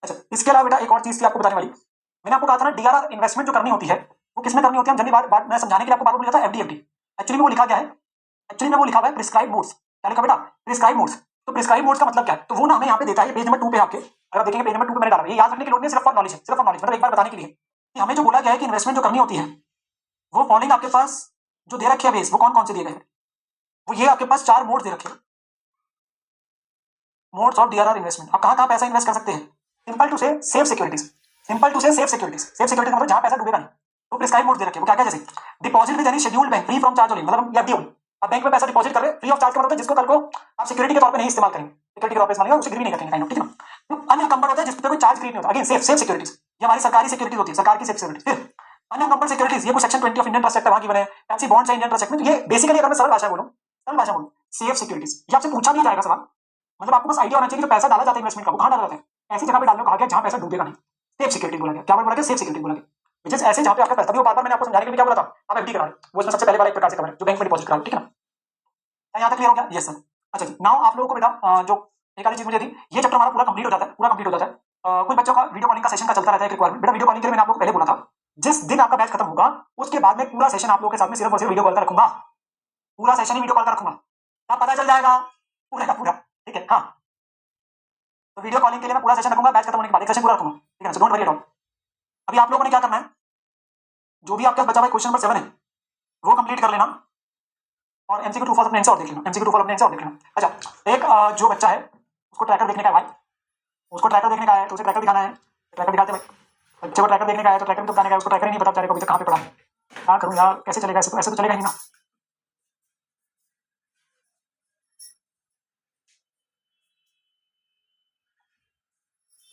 Speaker 1: अच्छा इसके अलावा बेटा एक और चीज थी आपको बताने वाली। मैंने आपको कहा था ना डीआरआर इन्वेस्टमेंट जो करनी होती है वो किसमें करनी होती है, हम जनरली बात मैं समझाने के लिए आपको बार बार बोला था एफडी। एक्चुअली में वो लिखा गया है, एक्चुअली में वो लिखा हुआ है प्रिस्क्राइब मोड्स। क्या लिखा बेटा, प्रिस्क्राइब मोड्स। तो प्रिस्क्राइब मोड्स का मतलब क्या है, तो वो ना हमें यहाँ पे देता है पेज नंबर 2 पे आपके, अगर आप देखेंगे पेज नंबर 2 पे मैंने डाला है। ये याद रखने की लोड नहीं, सिर्फ फॉर नॉलेज है, सिर्फ फॉर नॉलेज, मतलब एक बार बताने के लिए कि हमें जो बोला गया है कि इन्वेस्टमेंट जो करनी होती है वो फॉलोइंग आपके पास जो दे रखे हैं बेस, वो कौन कौन से दिए गए हैं, वो ये आपके पास 4 मोड दे रखे हैं, मोड्स ऑफ डीआरआर इन्वेस्टमेंट। आप कहाँ कहाँ पैसा इन्वेस्ट कर सकते हैं। सिंपल टू से सेफ सिक्योरिटीज, सिंपल टू से सेफ सिक्योरिटीज, सेफ सिक्योरिटीज मतलब जहाँ पैसा डूबेगा नहीं। तो प्रिस्क्राइब मोड दे रखे हैं, वो क्या क्या, जैसे deposit with any scheduled bank free from charge only, मतलब एफडी होगी, आप बैंक में पैसा डिपॉजिट कर रहे हैं फ्री ऑफ चार्ज का मतलब जिसको कल को आप सिक्योरिटी के तौर पे नहीं इस्तेमाल करेंगे, सिक्योरिटी के तौर पे इस्तेमाल करेंगे, उसे गिरवी नहीं रखेंगे काइंड ऑफ, ठीक है ना। तो अनकंपर्ड होता है जिस पे कोई चार्ज क्रिएट नहीं होता, अगेन सेफ सेफ सिक्योरिटीज, ये हमारी सरकारी सिक्योरिटीज होती है, सरकार की सेफ सिक्योरिटीज। फिर अनकंपर्ड सिक्योरिटीज, ये कुछ section 20 of Indian trust act वहां की बने, फैंसी बॉन्ड्स है इंडियन ट्रस्ट एक्ट में। तो ये बेसिकली अगर मैं सरल भाषा बोलूं, सरल भाषा बोलूं, सेफ सिक्योरिटीज। ये आपसे पूछा नहीं जाएगा सवाल, मतलब आपको बस आइडिया होना चाहिए कि जो पैसा डाला जाता है इन्वेस्टमेंट का वो कहां डाला जाता है। ऐसी जगह पे डालने को कहा गया जहां पैसा डूबेगा नहीं, सेफ सिक्योरिटी बोला गया। क्या बोला गया, सेफ सिक्योरिटी बोला गया, which is ऐसे जहां पे आपका पैसा, तभी वो बार-बार मैंने आपको समझाने के लिए क्या बोला था, आप एफडी करा रहे हो, वो इसमें सबसे पहले वाला एक प्रकार से कवर है जो बैंक में डिपॉजिट करा, ठीक है ना। यहाँ तक क्लियर हो गया, यस सर। अच्छा जी, नाउ आप लोगों को बेटा जो एक वाली चीज मुझे दी, ये चैप्टर हमारा पूरा कंप्लीट हो जाता है, पूरा कंप्लीट हो जाता है। कुछ बच्चों का वीडियो कॉलिंग का सेशन का चलता रहता है, एक रिक्वायरमेंट बेटा वीडियो कॉलिंग के लिए मैंने आपको पहले बोला था जिस दिन आपका बैच खत्म होगा उसके बाद में पूरा सेशन आप लोगों के साथ में सिर्फ और सिर्फ वीडियो कॉल का रखूंगा, पूरा सेशन ही वीडियो कॉल का रखूंगा, आप पता चल जाएगा पूरा का पूरा, ठीक है। हाँ, तो वीडियो कॉलिंग के लिए मैं पूरा सेशन रखूंगा, बैच खत्म होने के बाद एक सेशन पूरा रखूंगा, ठीक है, so don't worry at all. अभी आप लोगों ने क्या करना है, जो भी आपका बचा हुआ क्वेश्चन नंबर 7 है वो कंप्लीट कर लेना, और एमसीक्यू ट्रू फॉल्स अपने आंसर और देख लेना, एमसीक्यू ट्रू फॉल्स अपने आंसर और देख लेना। अच्छा, एक जो बच्चा है उसको ट्रैकर देखने का है भाई, उसको ट्रैकर देखने का है तो उसे ट्रैकर दिखाना है, ट्रैकर दिखाते भाई। बच्चे को ट्रैकर देखने का है तो ट्रैकर भी तो बताने का है, उसको ट्रैकर ही नहीं पता बेचारे को अभी तक कहाँ पे पड़ा है। क्या करूँ यार, कैसे चलेगा, ऐसे तो चलेगा ही ना।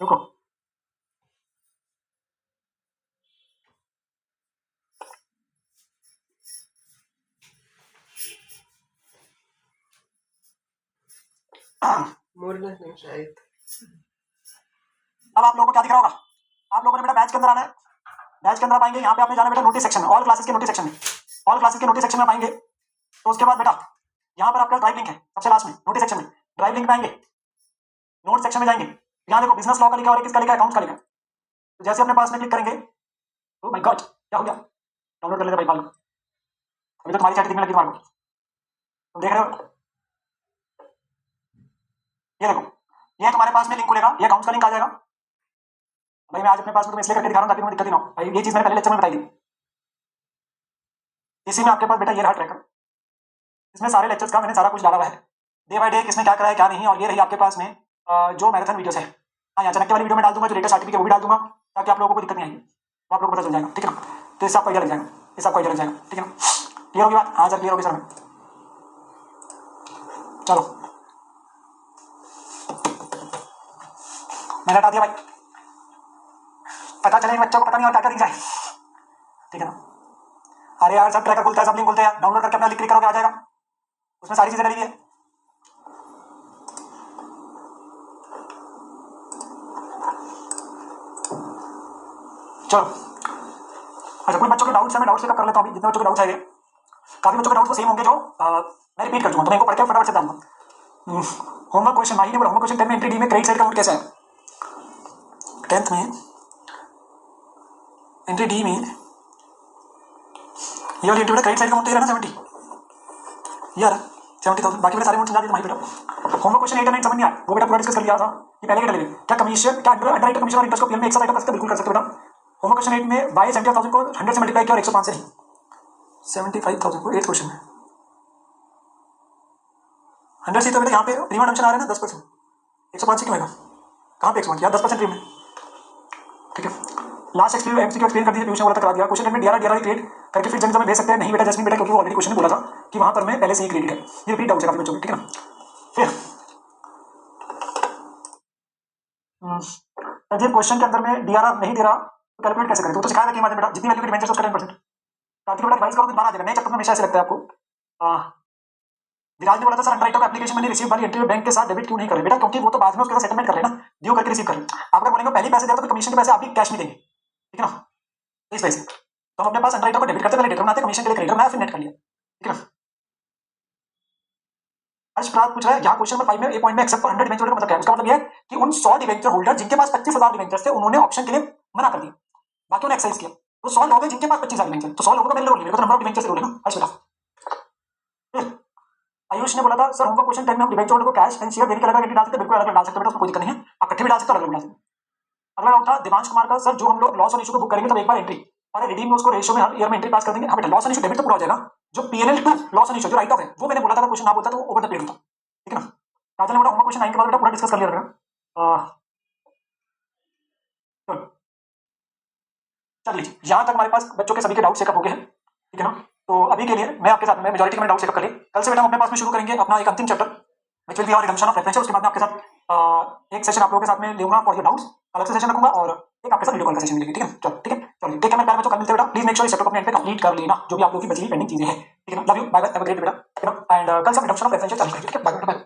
Speaker 1: रुको,
Speaker 2: शायद
Speaker 1: अब आप लोगों को क्या दिख रहा होगा, आप लोगों ने बेटा बैच के अंदर आना है, बैच के अंदर पाएंगे यहाँ पे आपने जाना बेटा नोटिस सेक्शन में, ऑल क्लासेस के नोटिस सेक्शन में, ऑल क्लासेस के नोटिस सेक्शन में पाएंगे। तो उसके बाद बेटा यहाँ पर आपका ड्राइव लिंक है सबसे लास्ट में, नोटिस सेक्शन में ड्राइव लिंक में आएंगे, नोट सेक्शन में जाएंगे, यहाँ देखो बिजनेस लॉ का लिखा और किसका लिखा है, अकाउंट्स का लिखा है। तो जैसे अपने पास में क्लिक करेंगे, ओ माय गॉड क्या हो गया, डाउनलोड कर लेते भाई फाइल को, अभी तो तुम्हारी चैट दिखने लगी तुम्हारे को, तुम देख रहे हो, ये देखो ये तुम्हारे पास में लिंक खुलेगा, ये अकाउंट्स का लिंक आ जाएगा भाई। मैं आज अपने पास में तुम्हें इसलिए करके दिखा रहा हूँ ताकि तुम्हें दिक्कत ही ना हो भाई, ये चीज मैंने पहले लेक्चर में बताई थी। इसी में आपके पास बेटा ये रहा ट्रैकर, इसमें सारे लेक्चर्स का मैंने सारा कुछ डाला हुआ है, डे बाय डे किसने क्या करा है क्या नहीं, और ये रही आपके पास में जो मैराथन वीडियोस है। हाँ, यहाँ चाणक्य वाली वीडियो में डाल दूंगा, जो लेटेस्ट आर्टिकल वो भी डाल दूंगा ताकि आप लोगों को दिक्कत नहीं आएगी, तो आप लोगों को पता चल जाएगा, ठीक है ना। तो इससे आपको आइडिया लग जाएगा, इससे आपको आइडिया लग जाएगा, ठीक है ना। क्लियर होगी बात, हाँ सर क्लियर होगी सर। चलो मैंने हटा दिया भाई, पता चले बच्चों को पता नहीं और क्या क्या दिख जाए, ठीक है ना। अरे यार सब ट्रैकर खुलता है, सब लिंक खुलते हैं, डाउनलोड करके अपना क्लिक करोगे आ जाएगा, उसमें सारी चीजें डली है। चलो अच्छा कोई बच्चों के डाउट्स है, मैं डाउट्स चेकअप कर लेता हूँ अभी, जितने बच्चों के डाउट्स आए काफी बच्चों के डाउट्स तो सेम होंगे जो मैं रिपीट कर चुका हूँ, तो मैं इनको पढ़ के फटाफट से बता दूंगा। होमवर्क क्वेश्चन माही ने बोला होमवर्क क्वेश्चन 10 में एंट्री डी में क्रेडिट साइड का अमाउंट कैसा है? 10th में एंट्री डी में ये वाली एंट्री बेटा क्रेडिट साइड का अमाउंट है ना 70 यार 70,000, बाकी मेरे सारे अमाउंट समझा दिए माही बेटा। होमवर्क क्वेश्चन 8 और 9 समझ नहीं आया, वो बेटा पूरा डिस्कस कर लिया था कि पहले के डाले क्या कमीशन क्या अंडर राइटर कमीशन और इंटरेस्ट को पीएल में एक साथ आइटम कर सकते बिल्कुल कर सकते बेटा। होमवर्क क्वेश्चन 8 में बाय 75,000 को 100 से मल्टीप्लाई किया और 105 से नहीं 75,000 को 8 क्वेश्चन में 100 से तो बेटा यहाँ पे प्रीमियम ऑप्शन आ रहा है ना 10%, 105 से क्यों आएगा? कहाँ पे 105 यार 10% प्रीमियम, ठीक है। लास्ट एमसीक्यू एक्सप्लेन कर दीजिए, ट्यूशन वाला तक करा दिया। क्वेश्चन में डीआरआर क्रिएट करके फिर जमीन में भेज सकते हैं? नहीं बेटा जस्मिन बेटा, क्योंकि वो ऑलरेडी क्वेश्चन में बोला था कि वहां पर मैं पहले से ही क्रिएटेड है, ये रिपीट डाउट है काफी बच्चों में, ठीक है ना। फिर जब क्वेश्चन के अंदर में डीआरआर नहीं दे रहा तो कैलकुलेट कैसे करें? तो सिखाया था कि बेटा जितनी वैल्यू की डिवेंचर उसका 10%, ताकि बेटा रिवाइज करो तो बाहर आ जाएगा। नए चैप्टर में हमेशा ऐसे लगता है आपको। विराज ने बोला था सर अंडरराइटर का एप्लीकेशन मैंने रिसीव वाली एंट्री में बैंक के साथ डेबिट क्यों नहीं कर रहे? बेटा क्योंकि वो तो बाद में उसके साथ सेटलमेंट कर रहे हैं ना, ड्यू करके रिसीव कर रहे हैं। आप अगर बोलेंगे पहले पैसे दे रहे तो कमीशन के पैसे आप भी कैश में देंगे, ठीक है ना। इस वजह से तो हम अपने पास अंडरराइटर को डेबिट करते पहले डेटर बनाते, कमीशन के लिए क्रेडिटर बनाया, फिर नेट कर लिया, ठीक है ना। हर्ष प्रसाद पूछ रहा है यहाँ क्वेश्चन नंबर 5 में ए पॉइंट में एक्सेप्ट फॉर 100 डिवेंचर का मतलब क्या है? उसका मतलब ये है कि उन 100 डिवेंचर होल्डर जिनके पास 25,000 डिवेंचर थे उन्होंने ऑप्शन के लिए मना कर दिया, बाकी उन्होंने एक्सरसाइज किया, तो 100 लोग हैं जिनके पास 25,000 डिवेंचर, तो 100 लोगों का मेरे रोल नहीं, मेरे को नंबर ऑफ डिवेंचर से रोल है ना। हर्ष बेटा आयुष ने बोला था सर होमवर्क क्वेश्चन 10 में हम डिवेंचर होल्डर को कैश एंड शेयर देने के अलग एंट्री डाल सकते हैं? बिल्कुल अलग डाल सकते हैं बेटा, उसमें कोई दिक्कत नहीं है, आप इकट्ठे भी डाल सकते हो, अलग डाल सकते हैं। अगला डाउट था दिवांश कुमार का, सर जो हम लोग लॉस और इशू को बुक करेंगे तब एक बार एंट्री और रिडीम में उसको रेशियो में हर ईयर में एंट्री पास कर देंगे? हाँ बेटा लॉस एंड इशू डेबिट तो पूरा हो जाएगा, जो PNL to loss and issue जो राइट ऑफ है वो मैंने बोला था क्वेश्चन ना बोलता तो ओवर द पीरियड होता, ठीक है ना। राजा ने बोला होमवर्क क्वेश्चन 9 के बाद बेटा पूरा डिस्कस कर लिया चल लीजिए, यहाँ तक हमारे पास बच्चों के सभी के डाउट चेकअप हो गए हैं, ठीक है ना। तो अभी के लिए मैं आपके साथ में मेजॉरिटी में डाउट चेकअप कर लिए, कल से बेटा हम अपने पास में शुरू करेंगे अपना एक अंतिम chapter which will be our redemption of references. उसके बाद में आपके साथ एक सेशन आप लोगों के साथ में लूंगा फॉर योर डाउट्स, अलग से सेशन रखूंगा और एक आपके साथ वीडियो कॉल का सेशन मिलेगी, ठीक है। चलो ठीक है, चलिए टेक केयर मेरे बच्चों, कल मिलते हैं बेटा। प्लीज मेक श्योर इस चैप्टर को अपने एंड पे कंप्लीट कर लेना जो भी आप लोगों की बची हुई पेंडिंग चीजें हैं, ठीक है ना। Love you, bye bye, have a great बेटा, ठीक है ना। एंड कल से रिडम्पशन ऑफ रेफरेंसेस चालू करेंगे, ठीक है। Bye bye.